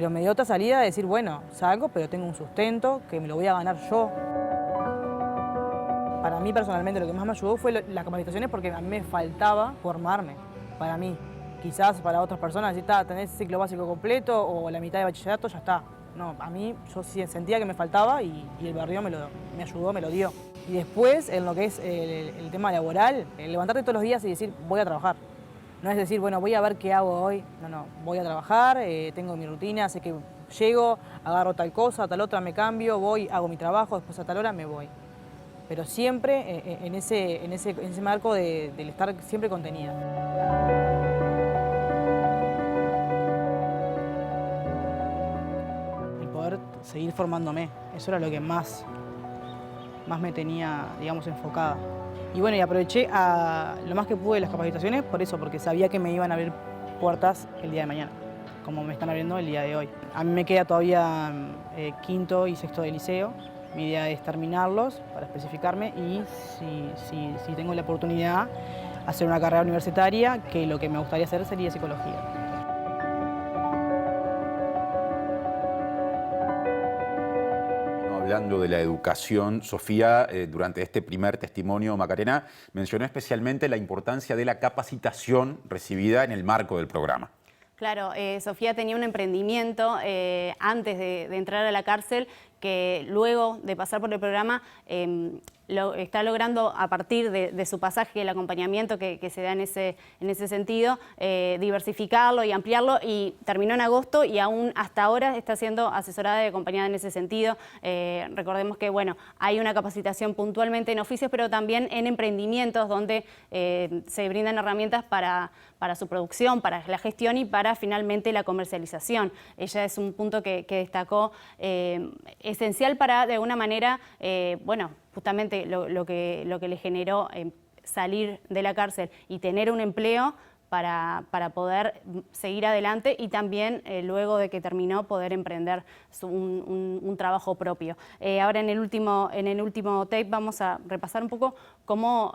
me dio otra salida de decir, bueno, salgo, pero tengo un sustento que me lo voy a ganar yo. Para mí personalmente lo que más me ayudó fue las capacitaciones, porque a mí me faltaba formarme, para mí. Quizás para otras personas, si tenés ciclo básico completo o la mitad de bachillerato, ya está. No, a mí yo sí sentía que me faltaba y el barrio me ayudó, me lo dio. Y después, en lo que es el tema laboral, levantarte todos los días y decir, voy a trabajar. No es decir, bueno, voy a ver qué hago hoy. No, voy a trabajar, tengo mi rutina, sé que llego, agarro tal cosa, tal otra, me cambio, voy, hago mi trabajo, después a tal hora me voy. Pero siempre en ese marco del estar siempre contenida. El poder seguir formándome, eso era lo que más me tenía, digamos, enfocada. Y bueno, y aproveché lo más que pude las capacitaciones por eso, porque sabía que me iban a abrir puertas el día de mañana, como me están abriendo el día de hoy. A mí me queda todavía quinto y sexto de liceo. Mi idea es terminarlos para especificarme y si tengo la oportunidad hacer una carrera universitaria, que lo que me gustaría hacer sería psicología. Hablando de la educación, Sofía, durante este primer testimonio, Macarena, mencionó especialmente la importancia de la capacitación recibida en el marco del programa. Claro, Sofía tenía un emprendimiento antes de entrar a la cárcel, que luego de pasar por el programa está logrando, a partir de su pasaje y el acompañamiento que se da en ese sentido, diversificarlo y ampliarlo, y terminó en agosto y aún hasta ahora está siendo asesorada y acompañada en ese sentido. Recordemos que hay una capacitación puntualmente en oficios, pero también en emprendimientos donde se brindan herramientas para su producción, para la gestión y para finalmente la comercialización. Ella es un punto que destacó esencial para, de alguna manera, justamente lo que le generó salir de la cárcel y tener un empleo para poder seguir adelante, y también luego de que terminó poder emprender un trabajo propio. Ahora en el último tape vamos a repasar un poco cómo,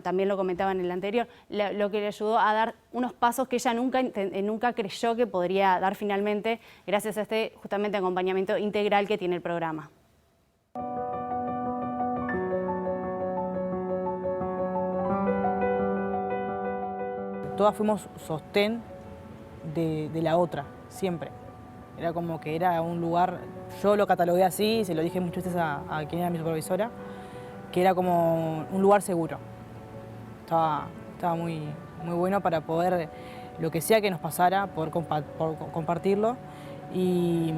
también lo comentaba en el anterior, lo que le ayudó a dar unos pasos que ella nunca creyó que podría dar finalmente, gracias a este justamente acompañamiento integral que tiene el programa. Todas fuimos sostén de la otra, siempre. Era como que era un lugar, yo lo catalogué así, se lo dije muchas veces a quien era mi supervisora, que era como un lugar seguro. Estaba muy bueno para poder, lo que sea que nos pasara, poder compartirlo, y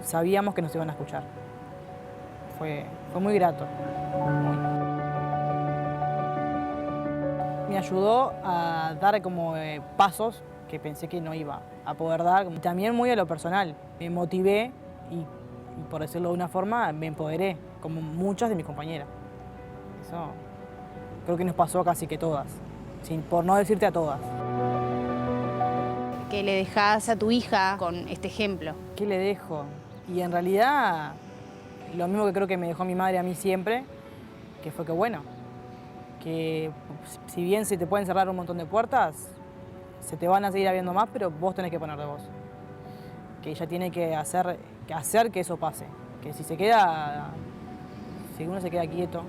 sabíamos que nos iban a escuchar. Fue muy grato. Me ayudó a dar como pasos que pensé que no iba a poder dar. Y también muy a lo personal. Me motivé y, por decirlo de una forma, me empoderé, como muchas de mis compañeras. Eso creo que nos pasó a casi que todas, por no decirte a todas. ¿Qué le dejás a tu hija con este ejemplo? ¿Qué le dejo? Y en realidad, lo mismo que creo que me dejó mi madre a mí siempre, que fue que si bien se te pueden cerrar un montón de puertas, se te van a seguir abriendo más, pero vos tenés que poner de vos. Que ella tiene que hacer que eso pase. Que si uno se queda quieto,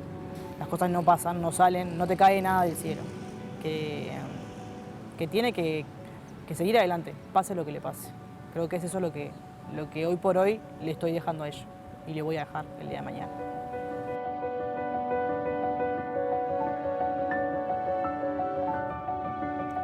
las cosas no pasan, no salen, no te cae nada del cielo. Que tiene que seguir adelante, pase lo que le pase. Creo que es eso lo que hoy por hoy le estoy dejando a ella y le voy a dejar el día de mañana.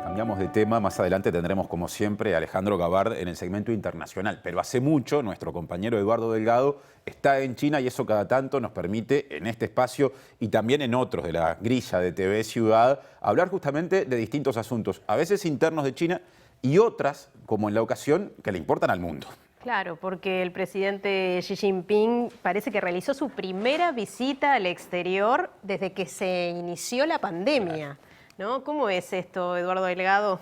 Cambiamos de tema, más adelante tendremos como siempre a Alejandro Gabard en el segmento internacional, pero hace mucho nuestro compañero Eduardo Delgado está en China y eso cada tanto nos permite en este espacio y también en otros de la grilla de TV Ciudad hablar justamente de distintos asuntos, a veces internos de China y otras, como en la ocasión, que le importan al mundo. Claro, porque el presidente Xi Jinping parece que realizó su primera visita al exterior desde que se inició la pandemia, ¿no? ¿Cómo es esto, Eduardo Delgado?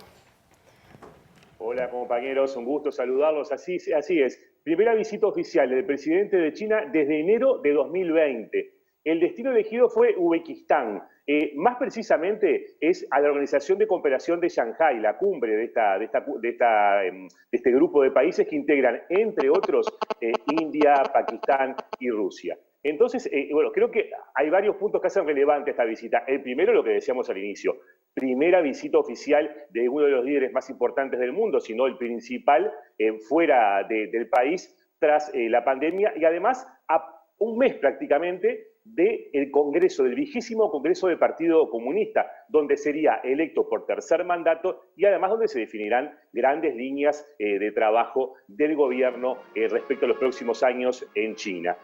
Hola compañeros, un gusto saludarlos. Así es. Primera visita oficial del presidente de China desde enero de 2020. El destino elegido fue Uzbekistán. Más precisamente es a la Organización de Cooperación de Shanghái, la cumbre de este grupo de países que integran, entre otros, India, Pakistán y Rusia. Entonces, bueno, creo que hay varios puntos que hacen relevante esta visita. El primero, lo que decíamos al inicio, primera visita oficial de uno de los líderes más importantes del mundo, si no el principal, fuera del país tras la pandemia, y además a un mes prácticamente del Congreso, del 20º Congreso del Partido Comunista, donde sería electo por tercer mandato y además donde se definirán grandes líneas de trabajo del gobierno respecto a los próximos años en China.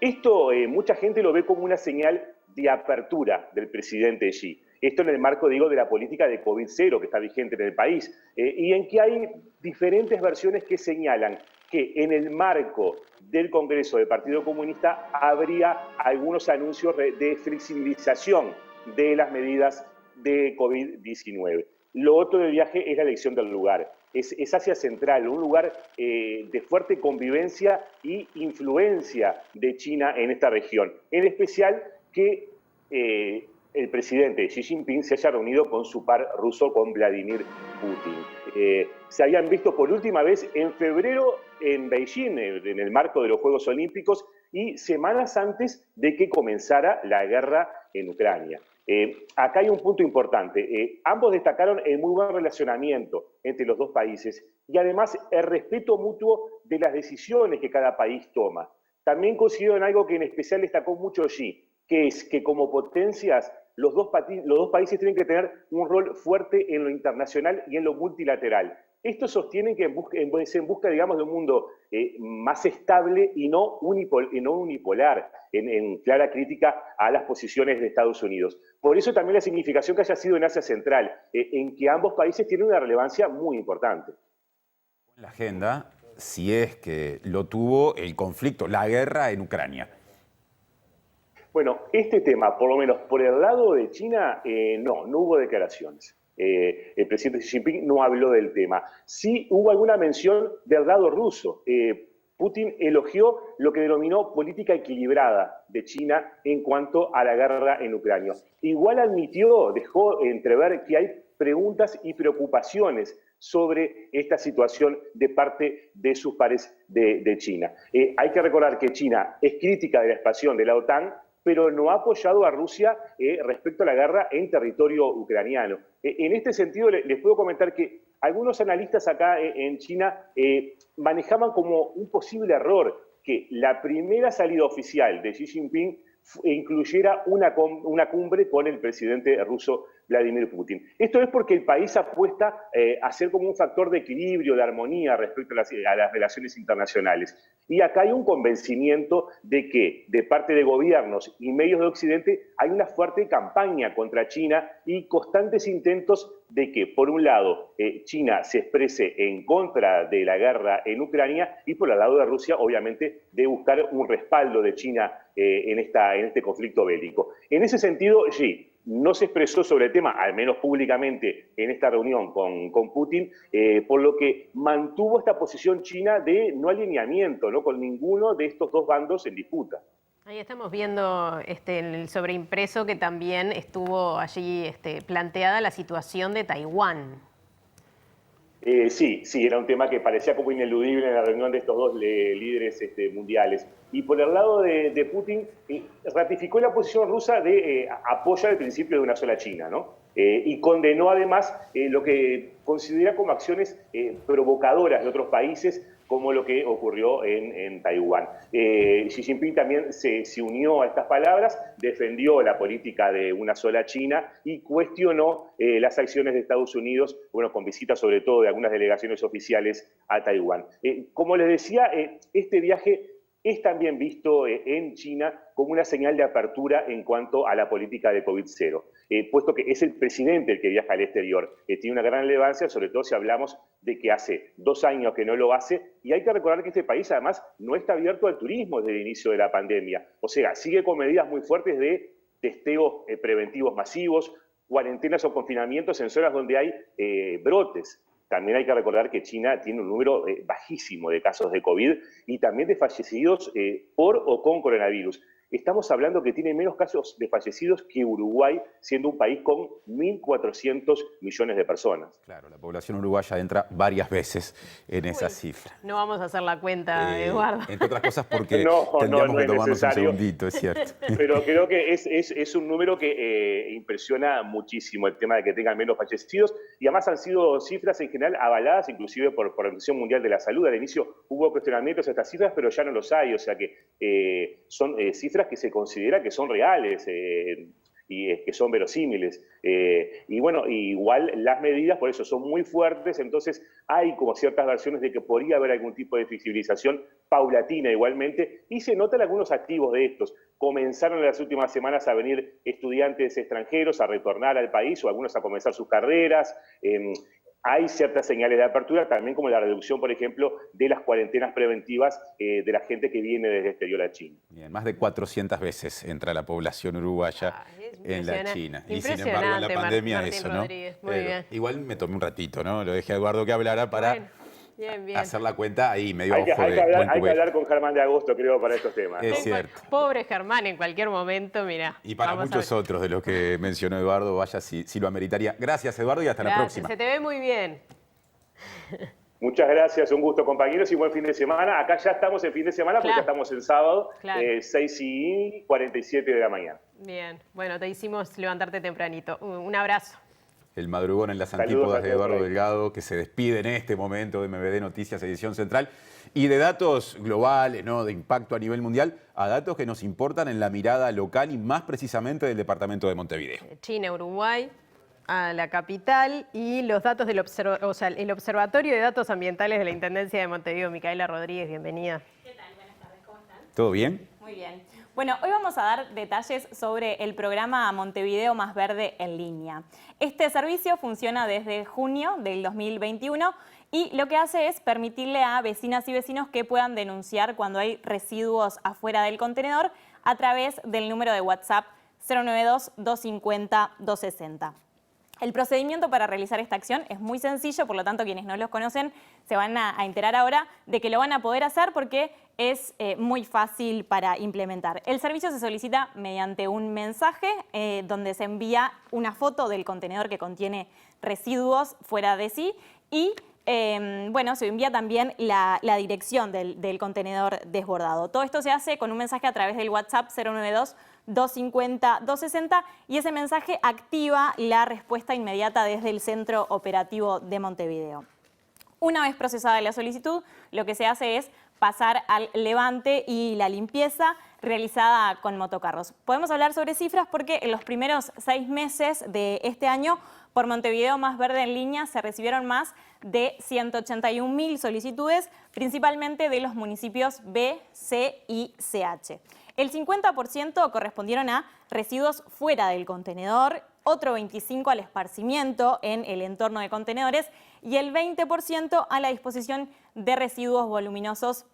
Esto mucha gente lo ve como una señal de apertura del presidente Xi. Esto en el marco, digo, de la política de COVID-0 que está vigente en el país y en que hay diferentes versiones que señalan que en el marco del Congreso del Partido Comunista habría algunos anuncios de flexibilización de las medidas de COVID-19. Lo otro del viaje es la elección del lugar. Es Asia Central, un lugar de fuerte convivencia y influencia de China en esta región. En especial que el presidente Xi Jinping se haya reunido con su par ruso, con Vladimir Putin. Se habían visto por última vez en febrero en Beijing, en el marco de los Juegos Olímpicos, y semanas antes de que comenzara la guerra en Ucrania. Acá hay un punto importante. Ambos destacaron el muy buen relacionamiento entre los dos países y además el respeto mutuo de las decisiones que cada país toma. También coincidió en algo que en especial destacó mucho Xi, que es que como potencias los dos países tienen que tener un rol fuerte en lo internacional y en lo multilateral. Esto sostiene que es en busca, digamos, de un mundo más estable y no unipolar, en clara crítica a las posiciones de Estados Unidos. Por eso también la significación que haya sido en Asia Central, en que ambos países tienen una relevancia muy importante. En la agenda, si es que lo tuvo el conflicto, la guerra en Ucrania. Bueno, este tema, por lo menos por el lado de China, no hubo declaraciones. El presidente Xi Jinping no habló del tema. Sí hubo alguna mención del lado ruso. Putin elogió lo que denominó política equilibrada de China en cuanto a la guerra en Ucrania. Igual admitió, dejó entrever que hay preguntas y preocupaciones sobre esta situación de parte de sus pares de China. Hay que recordar que China es crítica de la expansión de la OTAN, pero no ha apoyado a Rusia respecto a la guerra en territorio ucraniano. En este sentido, les puedo comentar que algunos analistas acá en China manejaban como un posible error que la primera salida oficial de Xi Jinping incluyera una cumbre con el presidente ruso Vladimir Putin. Esto es porque el país apuesta a ser como un factor de equilibrio, de armonía respecto a las relaciones internacionales. Y acá hay un convencimiento de que de parte de gobiernos y medios de Occidente hay una fuerte campaña contra China y constantes intentos de que, por un lado, China se exprese en contra de la guerra en Ucrania y por el lado de Rusia, obviamente, de buscar un respaldo de China en este conflicto bélico. En ese sentido, Xi no se expresó sobre el tema, al menos públicamente, en esta reunión con Putin, por lo que mantuvo esta posición china de no alineamiento, ¿no?, con ninguno de estos dos bandos en disputa. Ahí estamos viendo el sobreimpreso que también estuvo allí planteada la situación de Taiwán. Sí, era un tema que parecía poco ineludible en la reunión de estos dos líderes mundiales. Y por el lado de Putin, ratificó la posición rusa de apoyar el principio de una sola China, ¿no? Y condenó además lo que considera como acciones provocadoras de otros países, como lo que ocurrió en Taiwán. Xi Jinping también se unió a estas palabras, defendió la política de una sola China y cuestionó las acciones de Estados Unidos, bueno, con visitas sobre todo de algunas delegaciones oficiales a Taiwán. Como les decía, este viaje es también visto en China como una señal de apertura en cuanto a la política de COVID-0, puesto que es el presidente el que viaja al exterior. Tiene una gran relevancia, sobre todo si hablamos de que hace 2 años que no lo hace, y hay que recordar que este país además no está abierto al turismo desde el inicio de la pandemia. O sea, sigue con medidas muy fuertes de testeos preventivos masivos, cuarentenas o confinamientos en zonas donde hay brotes. También hay que recordar que China tiene un número bajísimo de casos de COVID y también de fallecidos por o con coronavirus. Estamos hablando que tiene menos casos de fallecidos que Uruguay, siendo un país con 1.400 millones de personas. Claro, la población uruguaya entra varias veces en esa cifra. No vamos a hacer la cuenta, Eduardo. Entre otras cosas porque tendríamos que tomarnos un segundito, es cierto. Pero creo que es un número que impresiona muchísimo, el tema de que tengan menos fallecidos, y además han sido cifras en general avaladas inclusive por la Organización Mundial de la Salud. Al inicio hubo cuestionamientos a estas cifras, pero ya no los hay, o sea que son cifras que se considera que son reales y que son verosímiles. Y bueno, igual las medidas por eso son muy fuertes, entonces hay como ciertas versiones de que podría haber algún tipo de flexibilización paulatina igualmente, y se notan algunos activos de estos. Comenzaron en las últimas semanas a venir estudiantes extranjeros a retornar al país o algunos a comenzar sus carreras. Hay ciertas señales de apertura, también como la reducción, por ejemplo, de las cuarentenas preventivas de la gente que viene desde el exterior a China. Bien, más de 400 veces entra la población uruguaya en la China. Y sin embargo, en la pandemia Martín eso, ¿no? Rodríguez. Muy bien. Igual me tomé un ratito, ¿no? Lo dejé a Eduardo que hablara para bien. hacer la cuenta ahí, medio Hay que hablar con Germán de Agosto, creo, para estos temas. Es cierto. Pobre Germán, en cualquier momento, mira. Y para muchos otros de los que mencionó Eduardo, vaya si lo ameritaría. Gracias, Eduardo, y hasta la próxima. Se te ve muy bien. Muchas gracias, un gusto, compañeros, y buen fin de semana. Acá ya estamos en fin de semana porque ya estamos en sábado, 6:47 de la mañana. Bien, bueno, te hicimos levantarte tempranito. Un abrazo. El madrugón en las antípodas de Eduardo Delgado, que se despide en este momento de MBD Noticias, edición central. Y de datos globales, ¿no?, de impacto a nivel mundial, a datos que nos importan en la mirada local y más precisamente del departamento de Montevideo. China, Uruguay, a la capital, y los datos del el Observatorio de Datos Ambientales de la Intendencia de Montevideo. Micaela Rodríguez, bienvenida. ¿Qué tal? Buenas tardes, ¿cómo están? ¿Todo bien? Muy bien. Bueno, hoy vamos a dar detalles sobre el programa Montevideo Más Verde en línea. Este servicio funciona desde junio del 2021 y lo que hace es permitirle a vecinas y vecinos que puedan denunciar cuando hay residuos afuera del contenedor a través del número de WhatsApp 092-250-260. El procedimiento para realizar esta acción es muy sencillo, por lo tanto quienes no los conocen se van a enterar ahora de que lo van a poder hacer porque es muy fácil para implementar. El servicio se solicita mediante un mensaje donde se envía una foto del contenedor que contiene residuos fuera de sí y se envía también la dirección del contenedor desbordado. Todo esto se hace con un mensaje a través del WhatsApp 092-250-260 y ese mensaje activa la respuesta inmediata desde el Centro Operativo de Montevideo. Una vez procesada la solicitud, lo que se hace es pasar al levante y la limpieza realizada con motocarros. Podemos hablar sobre cifras porque en los primeros 6 meses de este año, por Montevideo Más Verde en línea se recibieron más de 181.000 solicitudes, principalmente de los municipios B, C y CH. El 50% correspondieron a residuos fuera del contenedor, otro 25% al esparcimiento en el entorno de contenedores y el 20% a la disposición de residuos voluminosos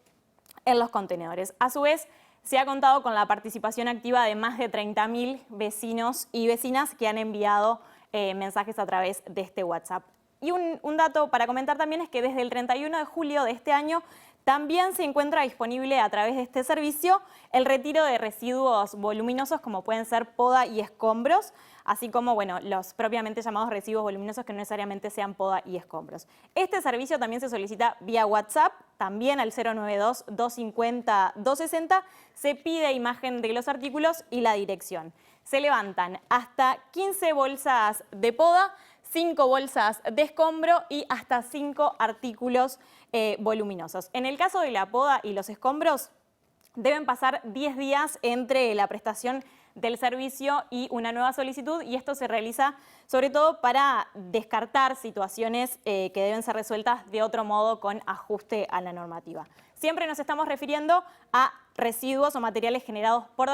en los contenedores. A su vez, se ha contado con la participación activa de más de 30.000 vecinos y vecinas que han enviado mensajes a través de este WhatsApp. Y un dato para comentar también es que desde el 31 de julio de este año también se encuentra disponible a través de este servicio el retiro de residuos voluminosos como pueden ser poda y escombros, así como los propiamente llamados residuos voluminosos que no necesariamente sean poda y escombros. Este servicio también se solicita vía WhatsApp, también al 092-250-260, se pide imagen de los artículos y la dirección. Se levantan hasta 15 bolsas de poda, 5 bolsas de escombro y hasta 5 artículos voluminosos. En el caso de la poda y los escombros, deben pasar 10 días entre la prestación del servicio y una nueva solicitud y esto se realiza sobre todo para descartar situaciones que deben ser resueltas de otro modo con ajuste a la normativa. Siempre nos estamos refiriendo a residuos o materiales generados por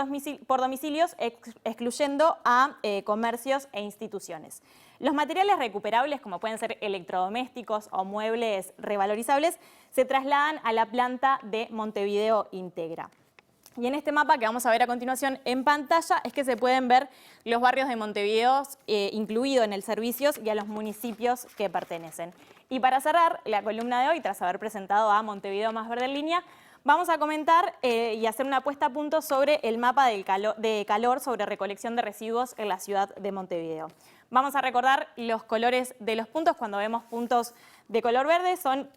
domicilios, excluyendo a comercios e instituciones. Los materiales recuperables, como pueden ser electrodomésticos o muebles revalorizables, se trasladan a la planta de Montevideo Integra. Y en este mapa que vamos a ver a continuación en pantalla es que se pueden ver los barrios de Montevideo incluidos en el servicios y a los municipios que pertenecen. Y para cerrar la columna de hoy, tras haber presentado a Montevideo Más Verde en Línea, vamos a comentar y hacer una puesta a punto sobre el mapa de calor sobre recolección de residuos en la ciudad de Montevideo. Vamos a recordar los colores de los puntos. Cuando vemos puntos de color verde son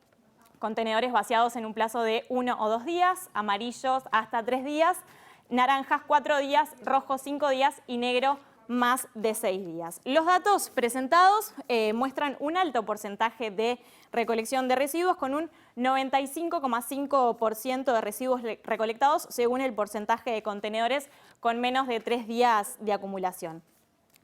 contenedores vaciados en un plazo de 1 o 2 días, amarillos hasta 3 días, naranjas 4 días, rojo 5 días y negro más de 6 días. Los datos presentados muestran un alto porcentaje de recolección de residuos con un 95,5% de residuos recolectados según el porcentaje de contenedores con menos de 3 días de acumulación.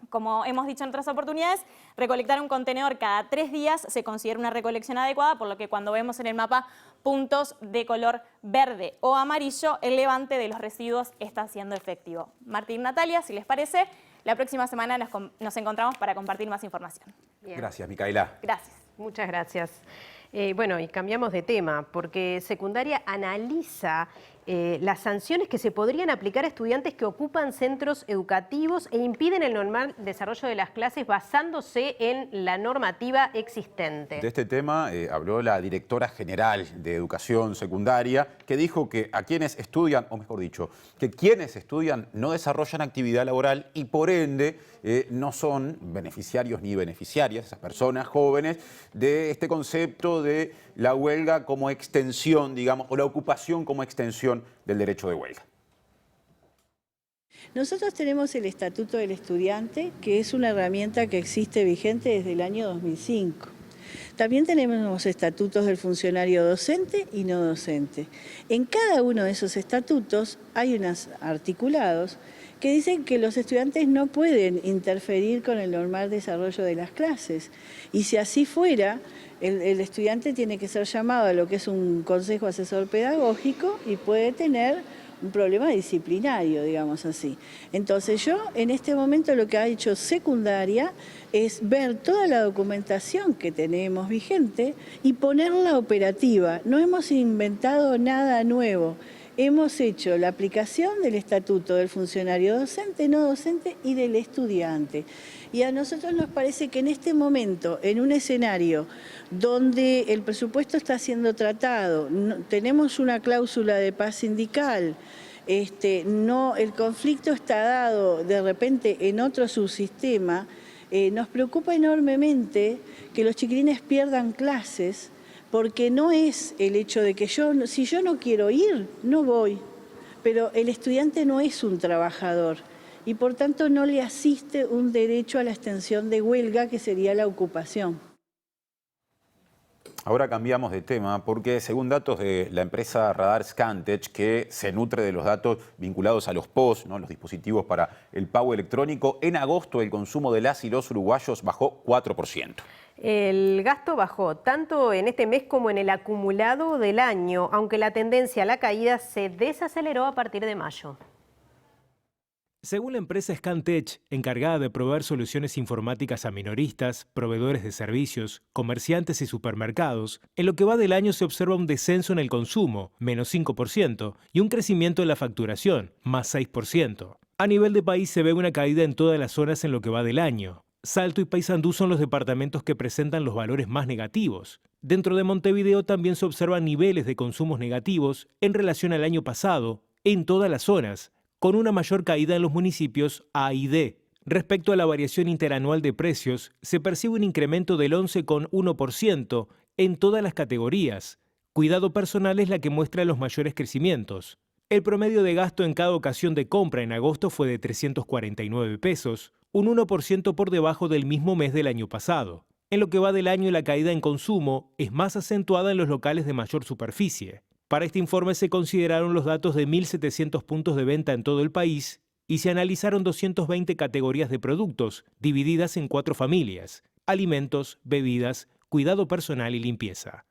Como hemos dicho en otras oportunidades, recolectar un contenedor cada 3 días se considera una recolección adecuada, por lo que cuando vemos en el mapa puntos de color verde o amarillo, el levante de los residuos está siendo efectivo. Martín, Natalia, si les parece, la próxima semana nos encontramos para compartir más información. Bien. Gracias, Micaela. Gracias. Muchas gracias. Bueno, y cambiamos de tema, porque Secundaria analiza las sanciones que se podrían aplicar a estudiantes que ocupan centros educativos e impiden el normal desarrollo de las clases basándose en la normativa existente. De este tema habló la directora general de Educación Secundaria, que dijo que a quienes estudian, o mejor dicho, que quienes estudian no desarrollan actividad laboral y por ende no son beneficiarios ni beneficiarias, esas personas jóvenes, de este concepto de la huelga como extensión, digamos, o la ocupación como extensión del derecho de huelga. Nosotros tenemos el Estatuto del Estudiante, que es una herramienta que existe vigente desde el año 2005. También tenemos los estatutos del funcionario docente y no docente. En cada uno de esos estatutos hay unos articulados que dicen que los estudiantes no pueden interferir con el normal desarrollo de las clases. Y si así fuera, el estudiante tiene que ser llamado a lo que es un consejo asesor pedagógico y puede tener un problema disciplinario, digamos así. Entonces yo en este momento lo que ha hecho Secundaria es ver toda la documentación que tenemos vigente y ponerla operativa. No hemos inventado nada nuevo. Hemos hecho la aplicación del Estatuto del Funcionario Docente, no docente y del estudiante. Y a nosotros nos parece que en este momento, en un escenario donde el presupuesto está siendo tratado, tenemos una cláusula de paz sindical, el conflicto está dado de repente en otro subsistema, nos preocupa enormemente que los chiquilines pierdan clases, porque no es el hecho de que si yo no quiero ir, no voy, pero el estudiante no es un trabajador y por tanto no le asiste un derecho a la extensión de huelga que sería la ocupación. Ahora cambiamos de tema porque según datos de la empresa Radar Scantech, que se nutre de los datos vinculados a los POS, ¿no?, los dispositivos para el pago electrónico, en agosto el consumo de las y los uruguayos bajó 4%. El gasto bajó tanto en este mes como en el acumulado del año, aunque la tendencia a la caída se desaceleró a partir de mayo. Según la empresa Scantech, encargada de proveer soluciones informáticas a minoristas, proveedores de servicios, comerciantes y supermercados, en lo que va del año se observa un descenso en el consumo, menos 5%, y un crecimiento en la facturación, más 6%. A nivel de país se ve una caída en todas las zonas en lo que va del año. Salto y Paysandú son los departamentos que presentan los valores más negativos. Dentro de Montevideo también se observan niveles de consumos negativos en relación al año pasado, en todas las zonas, con una mayor caída en los municipios A y D. Respecto a la variación interanual de precios, se percibe un incremento del 11,1% en todas las categorías. Cuidado personal es la que muestra los mayores crecimientos. El promedio de gasto en cada ocasión de compra en agosto fue de 349 pesos, un 1% por debajo del mismo mes del año pasado. En lo que va del año, la caída en consumo es más acentuada en los locales de mayor superficie. Para este informe se consideraron los datos de 1.700 puntos de venta en todo el país y se analizaron 220 categorías de productos, divididas en 4 familias: alimentos, bebidas, cuidado personal y limpieza.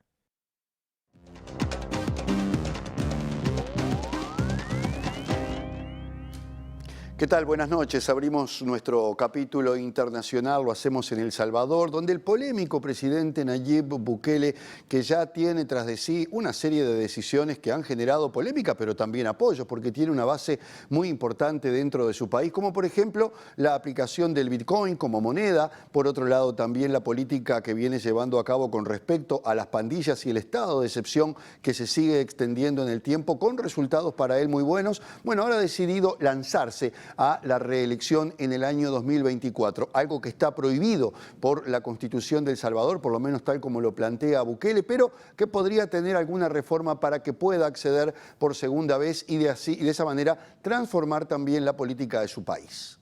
¿Qué tal? Buenas noches. Abrimos nuestro capítulo internacional, lo hacemos en El Salvador, donde el polémico presidente Nayib Bukele, que ya tiene tras de sí una serie de decisiones que han generado polémica, pero también apoyo, porque tiene una base muy importante dentro de su país, como por ejemplo la aplicación del Bitcoin como moneda, por otro lado también la política que viene llevando a cabo con respecto a las pandillas y el estado de excepción que se sigue extendiendo en el tiempo, con resultados para él muy buenos. Bueno, ahora ha decidido lanzarse a la reelección en el año 2024, algo que está prohibido por la Constitución de El Salvador, por lo menos tal como lo plantea Bukele, pero que podría tener alguna reforma para que pueda acceder por segunda vez y de esa manera transformar también la política de su país.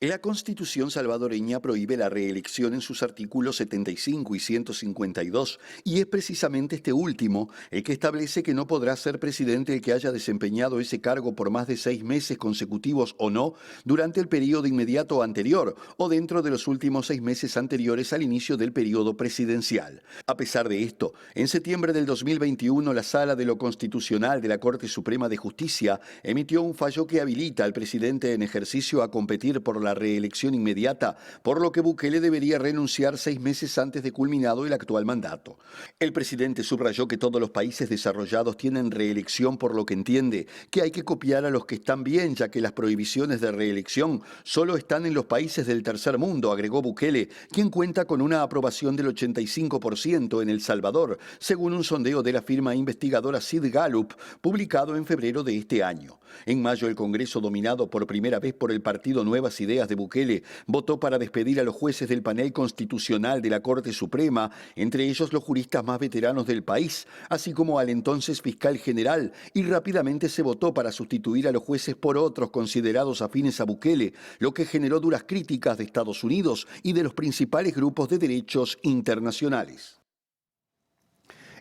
La Constitución salvadoreña prohíbe la reelección en sus artículos 75 y 152, y es precisamente este último el que establece que no podrá ser presidente el que haya desempeñado ese cargo por más de 6 meses consecutivos o no durante el periodo inmediato anterior o dentro de los últimos 6 meses anteriores al inicio del periodo presidencial. A pesar de esto, en septiembre del 2021 la Sala de lo Constitucional de la Corte Suprema de Justicia emitió un fallo que habilita al presidente en ejercicio a competir por la reelección inmediata, por lo que Bukele debería renunciar 6 meses antes de culminado el actual mandato. El presidente subrayó que todos los países desarrollados tienen reelección, por lo que entiende que hay que copiar a los que están bien, ya que las prohibiciones de reelección solo están en los países del tercer mundo, agregó Bukele, quien cuenta con una aprobación del 85% en El Salvador, según un sondeo de la firma investigadora Sid Gallup, publicado en febrero de este año. En mayo, el Congreso, dominado por primera vez por el partido Nuevas Ideas de Bukele, votó para despedir a los jueces del panel constitucional de la Corte Suprema, entre ellos los juristas más veteranos del país, así como al entonces fiscal general, y rápidamente se votó para sustituir a los jueces por otros considerados afines a Bukele, lo que generó duras críticas de Estados Unidos y de los principales grupos de derechos internacionales.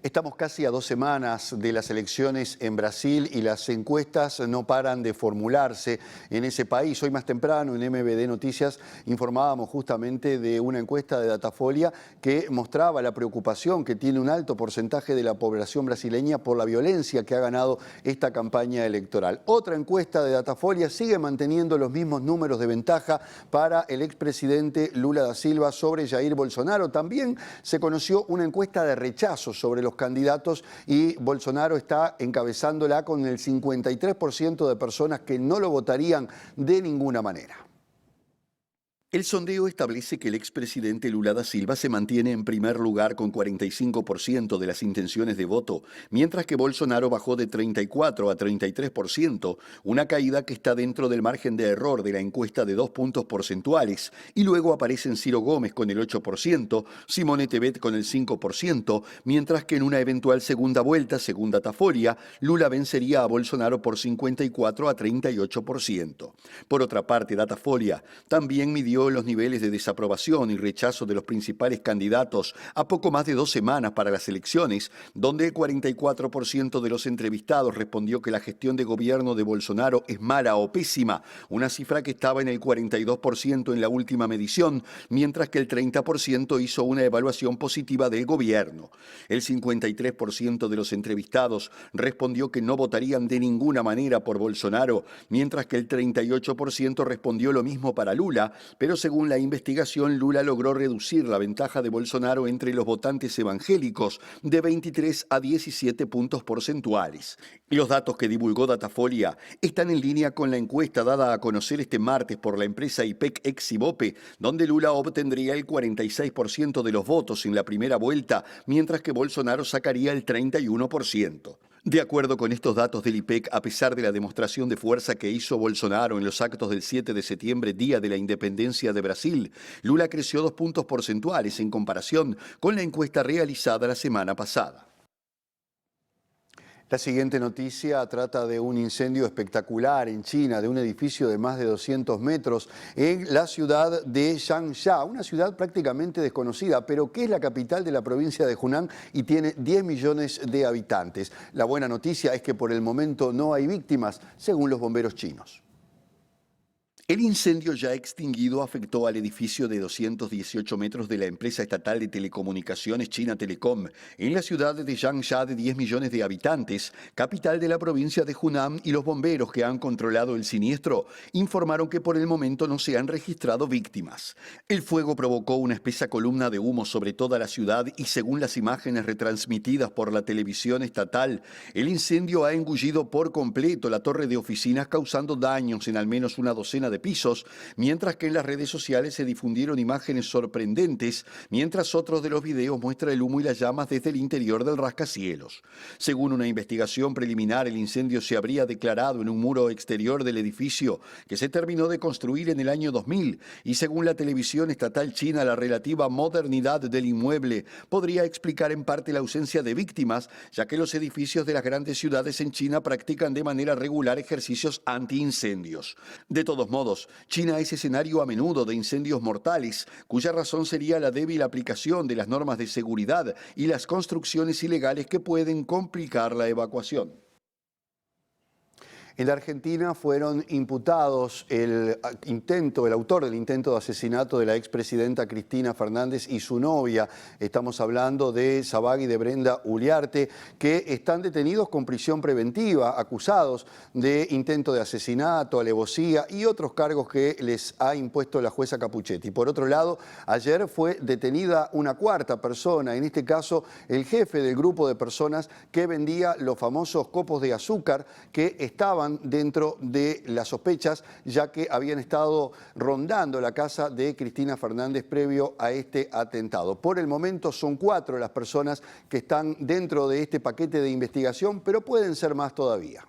Estamos casi a 2 semanas de las elecciones en Brasil y las encuestas no paran de formularse en ese país. Hoy más temprano en MBD Noticias informábamos justamente de una encuesta de Datafolia que mostraba la preocupación que tiene un alto porcentaje de la población brasileña por la violencia que ha ganado esta campaña electoral. Otra encuesta de Datafolia sigue manteniendo los mismos números de ventaja para el expresidente Lula da Silva sobre Jair Bolsonaro. También se conoció una encuesta de rechazo sobre los candidatos y Bolsonaro está encabezándola con el 53% de personas que no lo votarían de ninguna manera. El sondeo establece que el expresidente Lula da Silva se mantiene en primer lugar con 45% de las intenciones de voto, mientras que Bolsonaro bajó de 34 a 33%, una caída que está dentro del margen de error de la encuesta de 2 puntos porcentuales, y luego aparecen Ciro Gómez con el 8%, Simone Tebet con el 5%, mientras que en una eventual segunda vuelta, según Datafolia, Lula vencería a Bolsonaro por 54 a 38%. Por otra parte, Datafolia también midió los niveles de desaprobación y rechazo de los principales candidatos a poco más de 2 semanas para las elecciones, donde el 44% de los entrevistados respondió que la gestión de gobierno de Bolsonaro es mala o pésima, una cifra que estaba en el 42% en la última medición, mientras que el 30% hizo una evaluación positiva del gobierno. El 53% de los entrevistados respondió que no votarían de ninguna manera por Bolsonaro, mientras que el 38% respondió lo mismo para Lula, pero según la investigación, Lula logró reducir la ventaja de Bolsonaro entre los votantes evangélicos de 23 a 17 puntos porcentuales. Los datos que divulgó Datafolia están en línea con la encuesta dada a conocer este martes por la empresa IPEC ex-Ibope, donde Lula obtendría el 46% de los votos en la primera vuelta, mientras que Bolsonaro sacaría el 31%. De acuerdo con estos datos del IPEC, a pesar de la demostración de fuerza que hizo Bolsonaro en los actos del 7 de septiembre, día de la independencia de Brasil, Lula creció 2 puntos porcentuales en comparación con la encuesta realizada la semana pasada. La siguiente noticia trata de un incendio espectacular en China, de un edificio de más de 200 metros en la ciudad de Changsha, una ciudad prácticamente desconocida, pero que es la capital de la provincia de Hunan y tiene 10 millones de habitantes. La buena noticia es que por el momento no hay víctimas, según los bomberos chinos. El incendio ya extinguido afectó al edificio de 218 metros de la empresa estatal de telecomunicaciones China Telecom, en la ciudad de Changsha de 10 millones de habitantes, capital de la provincia de Hunan, y los bomberos que han controlado el siniestro informaron que por el momento no se han registrado víctimas. El fuego provocó una espesa columna de humo sobre toda la ciudad y según las imágenes retransmitidas por la televisión estatal, el incendio ha engullido por completo la torre de oficinas causando daños en al menos una docena de pisos, mientras que en las redes sociales se difundieron imágenes sorprendentes, mientras otros de los videos muestran el humo y las llamas desde el interior del rascacielos. Según una investigación preliminar, el incendio se habría declarado en un muro exterior del edificio que se terminó de construir en el año 2000 y según la televisión estatal china, la relativa modernidad del inmueble podría explicar en parte la ausencia de víctimas, ya que los edificios de las grandes ciudades en China practican de manera regular ejercicios antiincendios. De todos modos, China es escenario a menudo de incendios mortales, cuya razón sería la débil aplicación de las normas de seguridad y las construcciones ilegales que pueden complicar la evacuación. En la Argentina fueron imputados el autor del intento de asesinato de la expresidenta Cristina Fernández y su novia. Estamos hablando de Sabag y de Brenda Uliarte, que están detenidos con prisión preventiva, acusados de intento de asesinato, alevosía y otros cargos que les ha impuesto la jueza Capuchetti. Por otro lado, ayer fue detenida una cuarta persona, en este caso el jefe del grupo de personas que vendía los famosos copos de azúcar que estaban dentro de las sospechas, ya que habían estado rondando la casa de Cristina Fernández previo a este atentado. Por el momento son 4 las personas que están dentro de este paquete de investigación, pero pueden ser más todavía.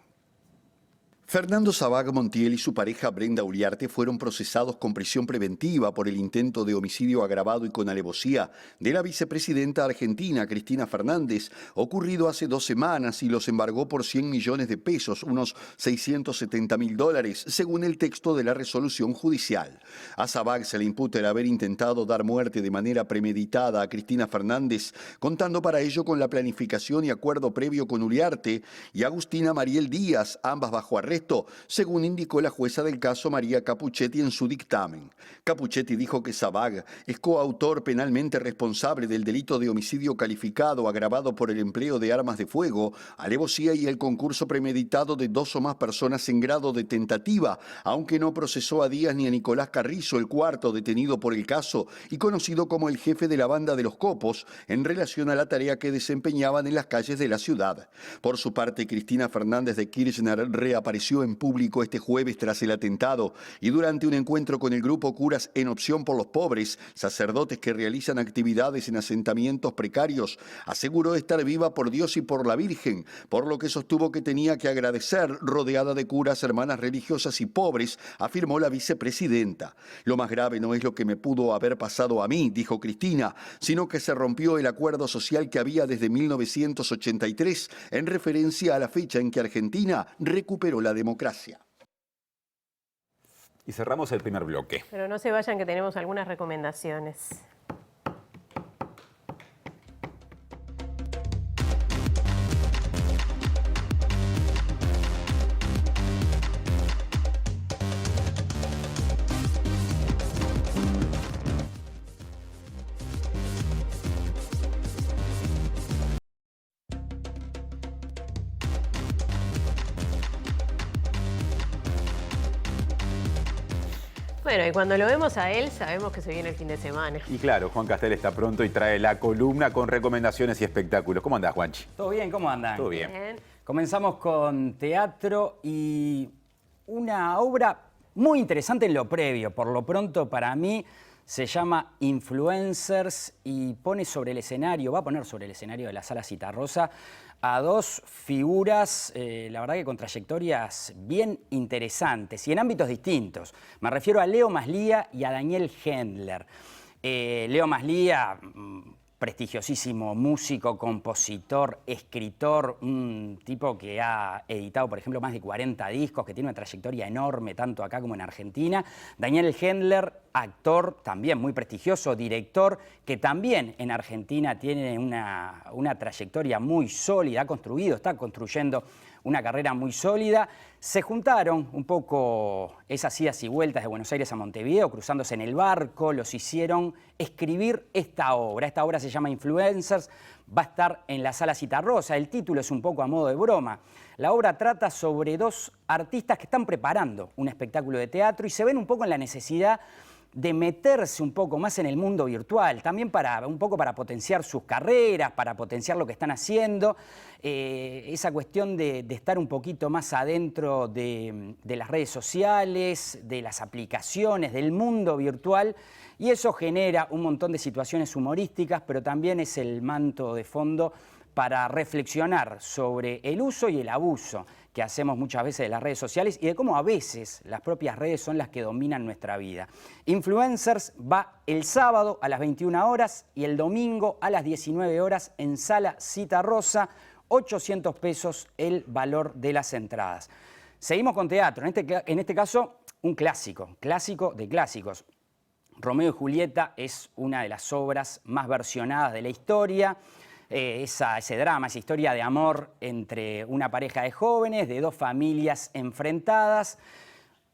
Fernando Sabag Montiel y su pareja Brenda Uliarte fueron procesados con prisión preventiva por el intento de homicidio agravado y con alevosía de la vicepresidenta argentina Cristina Fernández, ocurrido hace 2 semanas y los embargó por 100 millones de pesos, unos $670.000, según el texto de la resolución judicial. A Sabag se le imputa el haber intentado dar muerte de manera premeditada a Cristina Fernández, contando para ello con la planificación y acuerdo previo con Uliarte y Agustina Mariel Díaz, ambas bajo arresto, según indicó la jueza del caso María Capuchetti en su dictamen. Capuchetti dijo que Sabag es coautor penalmente responsable del delito de homicidio calificado agravado por el empleo de armas de fuego, alevosía y el concurso premeditado de 2 o más personas en grado de tentativa, aunque no procesó a Díaz ni a Nicolás Carrizo, el cuarto detenido por el caso y conocido como el jefe de la banda de los copos, en relación a la tarea que desempeñaban en las calles de la ciudad. Por su parte, Cristina Fernández de Kirchner reapareció en público este jueves tras el atentado y durante un encuentro con el grupo Curas en Opción por los Pobres, sacerdotes que realizan actividades en asentamientos precarios, aseguró estar viva por Dios y por la Virgen, por lo que sostuvo que tenía que agradecer, rodeada de curas, hermanas religiosas y pobres, afirmó la vicepresidenta. Lo más grave no es lo que me pudo haber pasado a mí, dijo Cristina, sino que se rompió el acuerdo social que había desde 1983 en referencia a la fecha en que Argentina recuperó la democracia. Y cerramos el primer bloque. Pero no se vayan que tenemos algunas recomendaciones. Bueno, y cuando lo vemos a él, sabemos que se viene el fin de semana. Y claro, Juan Castel está pronto y trae la columna con recomendaciones y espectáculos. ¿Cómo andás, Juanchi? ¿Todo bien? ¿Cómo andan? Todo bien. Comenzamos con teatro y una obra muy interesante en lo previo. Por lo pronto, para mí, se llama Influencers y pone sobre el escenario, va a poner sobre el escenario de la Sala Citarrosa a 2 figuras, la verdad que con trayectorias bien interesantes y en ámbitos distintos. Me refiero a Leo Maslía y a Daniel Hendler. Leo Maslía, prestigiosísimo músico, compositor, escritor, un tipo que ha editado, por ejemplo, más de 40 discos, que tiene una trayectoria enorme, tanto acá como en Argentina. Daniel Hendler, actor también muy prestigioso, director, que también en Argentina tiene una trayectoria muy sólida, está construyendo una carrera muy sólida. Se juntaron un poco esas idas y vueltas de Buenos Aires a Montevideo, cruzándose en el barco, los hicieron escribir esta obra. Esta obra se llama Influencers, va a estar en la Sala Citarrosa. El título es un poco a modo de broma. La obra trata sobre dos artistas que están preparando un espectáculo de teatro y se ven un poco en la necesidad de meterse un poco más en el mundo virtual, también un poco para potenciar sus carreras, para potenciar lo que están haciendo, esa cuestión de estar un poquito más adentro de las redes sociales, de las aplicaciones, del mundo virtual, y eso genera un montón de situaciones humorísticas, pero también es el manto de fondo para reflexionar sobre el uso y el abuso que hacemos muchas veces de las redes sociales y de cómo a veces las propias redes son las que dominan nuestra vida. Influencers va el sábado a las 21 horas y el domingo a las 19 horas en Sala Citarrosa, 800 pesos el valor de las entradas. Seguimos con teatro, en este caso un clásico de clásicos. Romeo y Julieta es una de las obras más versionadas de la historia. Ese drama, esa historia de amor entre una pareja de jóvenes, de dos familias enfrentadas.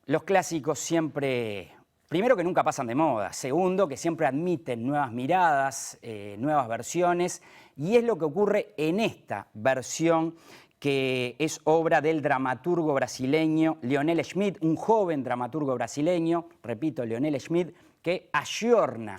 Los clásicos siempre, primero, que nunca pasan de moda. Segundo, que siempre admiten nuevas miradas, nuevas versiones. Y es lo que ocurre en esta versión, que es obra del dramaturgo brasileño Lionel Schmidt, un joven dramaturgo brasileño, repito, Lionel Schmidt, que ayorna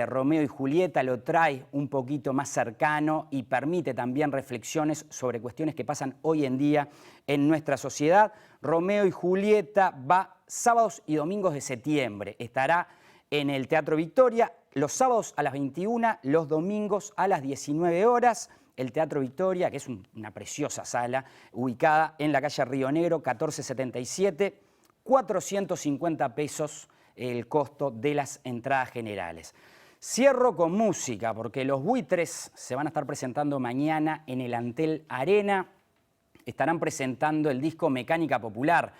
Romeo y Julieta, lo trae un poquito más cercano y permite también reflexiones sobre cuestiones que pasan hoy en día en nuestra sociedad. Romeo y Julieta va sábados y domingos de septiembre. Estará en el Teatro Victoria los sábados a las 21, los domingos a las 19 horas. El Teatro Victoria, que es una preciosa sala, ubicada en la calle Río Negro, 1477, 450 pesos el costo de las entradas generales. Cierro con música, porque los Buitres se van a estar presentando mañana en el Antel Arena. Estarán presentando el disco Mecánica Popular.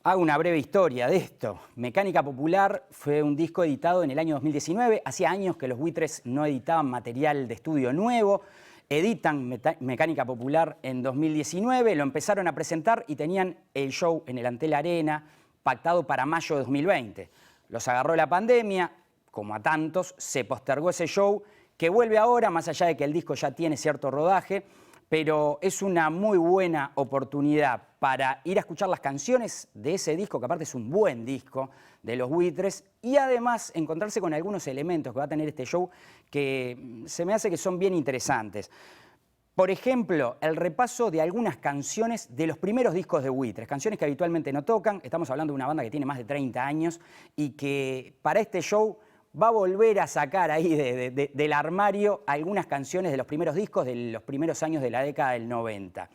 Hago una breve historia de esto. Mecánica Popular fue un disco editado en el año 2019. Hacía años que los Buitres no editaban material de estudio nuevo. Editan Mecánica Popular en 2019, lo empezaron a presentar y tenían el show en el Antel Arena, pactado para mayo de 2020. Los agarró la pandemia, como a tantos, se postergó ese show, que vuelve ahora, más allá de que el disco ya tiene cierto rodaje, pero es una muy buena oportunidad para ir a escuchar las canciones de ese disco, que aparte es un buen disco de los Buitres, y además encontrarse con algunos elementos que va a tener este show que se me hace que son bien interesantes. Por ejemplo, el repaso de algunas canciones de los primeros discos de Buitres, canciones que habitualmente no tocan. Estamos hablando de una banda que tiene más de 30 años y que para este show va a volver a sacar ahí del armario algunas canciones de los primeros discos de los primeros años de la década del 90.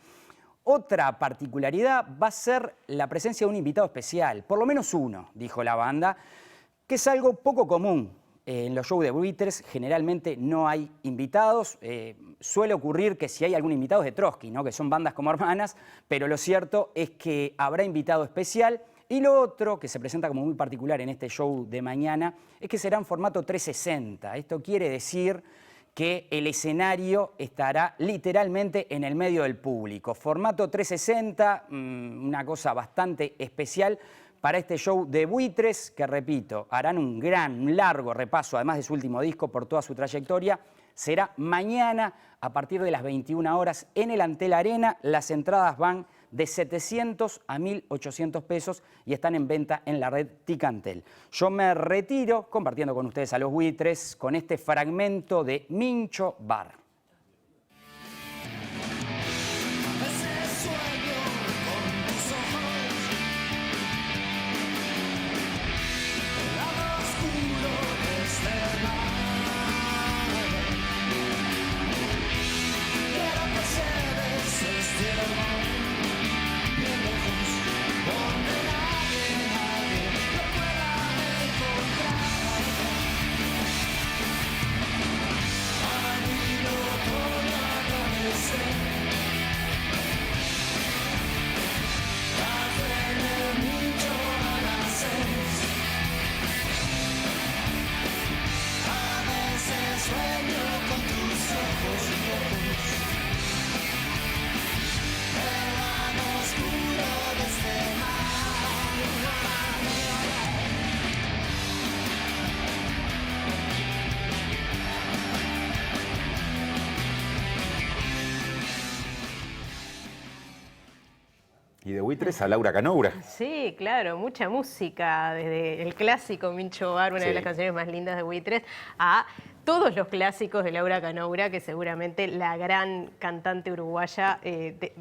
Otra particularidad va a ser la presencia de un invitado especial, por lo menos uno, dijo la banda, que es algo poco común. En los shows de Buitres generalmente no hay invitados. Suele ocurrir que si hay algún invitado es de Trotsky, ¿no? Que son bandas como hermanas, pero lo cierto es que habrá invitado especial. Y lo otro que se presenta como muy particular en este show de mañana es que será en formato 360. Esto quiere decir que el escenario estará literalmente en el medio del público. Formato 360, una cosa bastante especial para este show de Buitres, que repito, harán un largo repaso, además de su último disco, por toda su trayectoria. Será mañana a partir de las 21 horas en el Antel Arena. Las entradas van de 700 a 1.800 pesos y están en venta en la red Ticantel. Yo me retiro compartiendo con ustedes a los Buitres con este fragmento de Mincho Bar. Camino Y de buitres a Laura Canoura. Sí, claro, mucha música, desde el clásico Mincho Bar, una de las canciones más lindas de buitres, a todos los clásicos de Laura Canoura, que seguramente la gran cantante uruguaya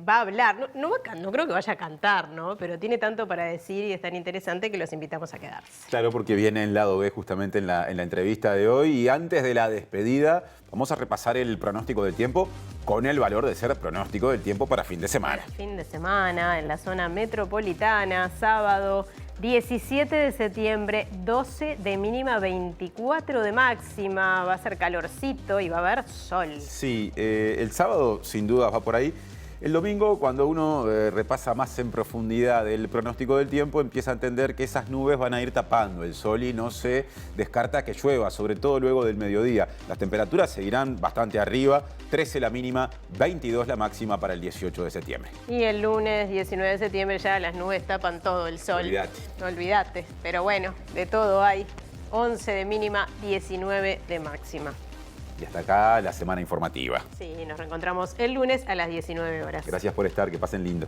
va a hablar. No creo que vaya a cantar, ¿no? Pero tiene tanto para decir y es tan interesante que los invitamos a quedarse. Claro, porque viene en lado B justamente en la entrevista de hoy. Y antes de la despedida, vamos a repasar el pronóstico del tiempo con el valor de ser pronóstico del tiempo para fin de semana. Fin de semana en la zona metropolitana, sábado 17 de septiembre, 12 de mínima, 24 de máxima. Va a ser calorcito y va a haber sol. Sí, el sábado sin duda va por ahí. El domingo, cuando uno repasa más en profundidad el pronóstico del tiempo, empieza a entender que esas nubes van a ir tapando el sol y no se descarta que llueva, sobre todo luego del mediodía. Las temperaturas seguirán bastante arriba, 13 la mínima, 22 la máxima para el 18 de septiembre. Y el lunes 19 de septiembre ya las nubes tapan todo el sol. Olvídate. No olvídate, pero bueno, de todo hay. 11 de mínima, 19 de máxima. Y hasta acá la semana informativa. Sí, nos reencontramos el lunes a las 19 horas. Gracias por estar, que pasen lindo.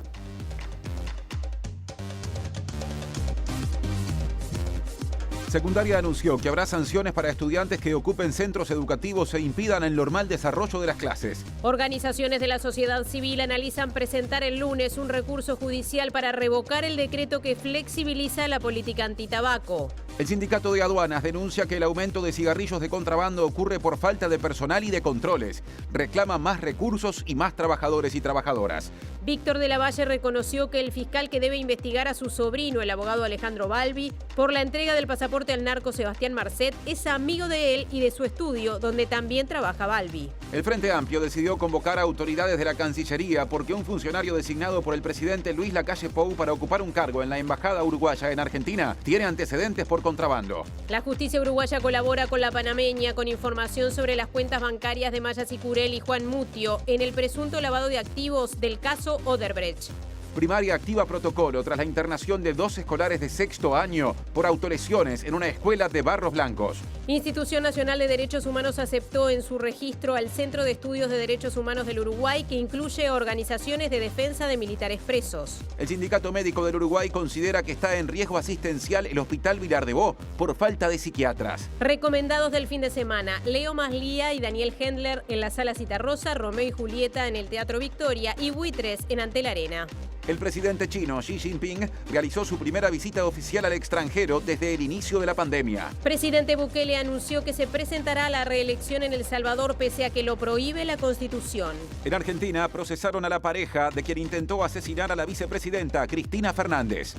Secundaria anunció que habrá sanciones para estudiantes que ocupen centros educativos e impidan el normal desarrollo de las clases. Organizaciones de la sociedad civil analizan presentar el lunes un recurso judicial para revocar el decreto que flexibiliza la política antitabaco. El sindicato de aduanas denuncia que el aumento de cigarrillos de contrabando ocurre por falta de personal y de controles. Reclama más recursos y más trabajadores y trabajadoras. Víctor de la Valle reconoció que el fiscal que debe investigar a su sobrino, el abogado Alejandro Balbi, por la entrega del pasaporte al narco Sebastián Marcet, es amigo de él y de su estudio, donde también trabaja Balbi. El Frente Amplio decidió convocar a autoridades de la Cancillería porque un funcionario designado por el presidente Luis Lacalle Pou para ocupar un cargo en la Embajada Uruguaya en Argentina tiene antecedentes por contrabando. La justicia uruguaya colabora con la panameña con información sobre las cuentas bancarias de Maya Sicurel y Juan Mutio en el presunto lavado de activos del caso Odebrecht. Primaria activa protocolo tras la internación de 2 escolares de sexto año por autolesiones en una escuela de Barros Blancos. Institución Nacional de Derechos Humanos aceptó en su registro al Centro de Estudios de Derechos Humanos del Uruguay, que incluye organizaciones de defensa de militares presos. El Sindicato Médico del Uruguay considera que está en riesgo asistencial el Hospital Vilar de Bo por falta de psiquiatras. Recomendados del fin de semana: Leo Maslía y Daniel Hendler en la Sala Citarrosa, Romeo y Julieta en el Teatro Victoria y Buitres en Antel Arena. El presidente chino Xi Jinping realizó su primera visita oficial al extranjero desde el inicio de la pandemia. Presidente Bukele anunció que se presentará a la reelección en El Salvador pese a que lo prohíbe la Constitución. En Argentina procesaron a la pareja de quien intentó asesinar a la vicepresidenta Cristina Fernández.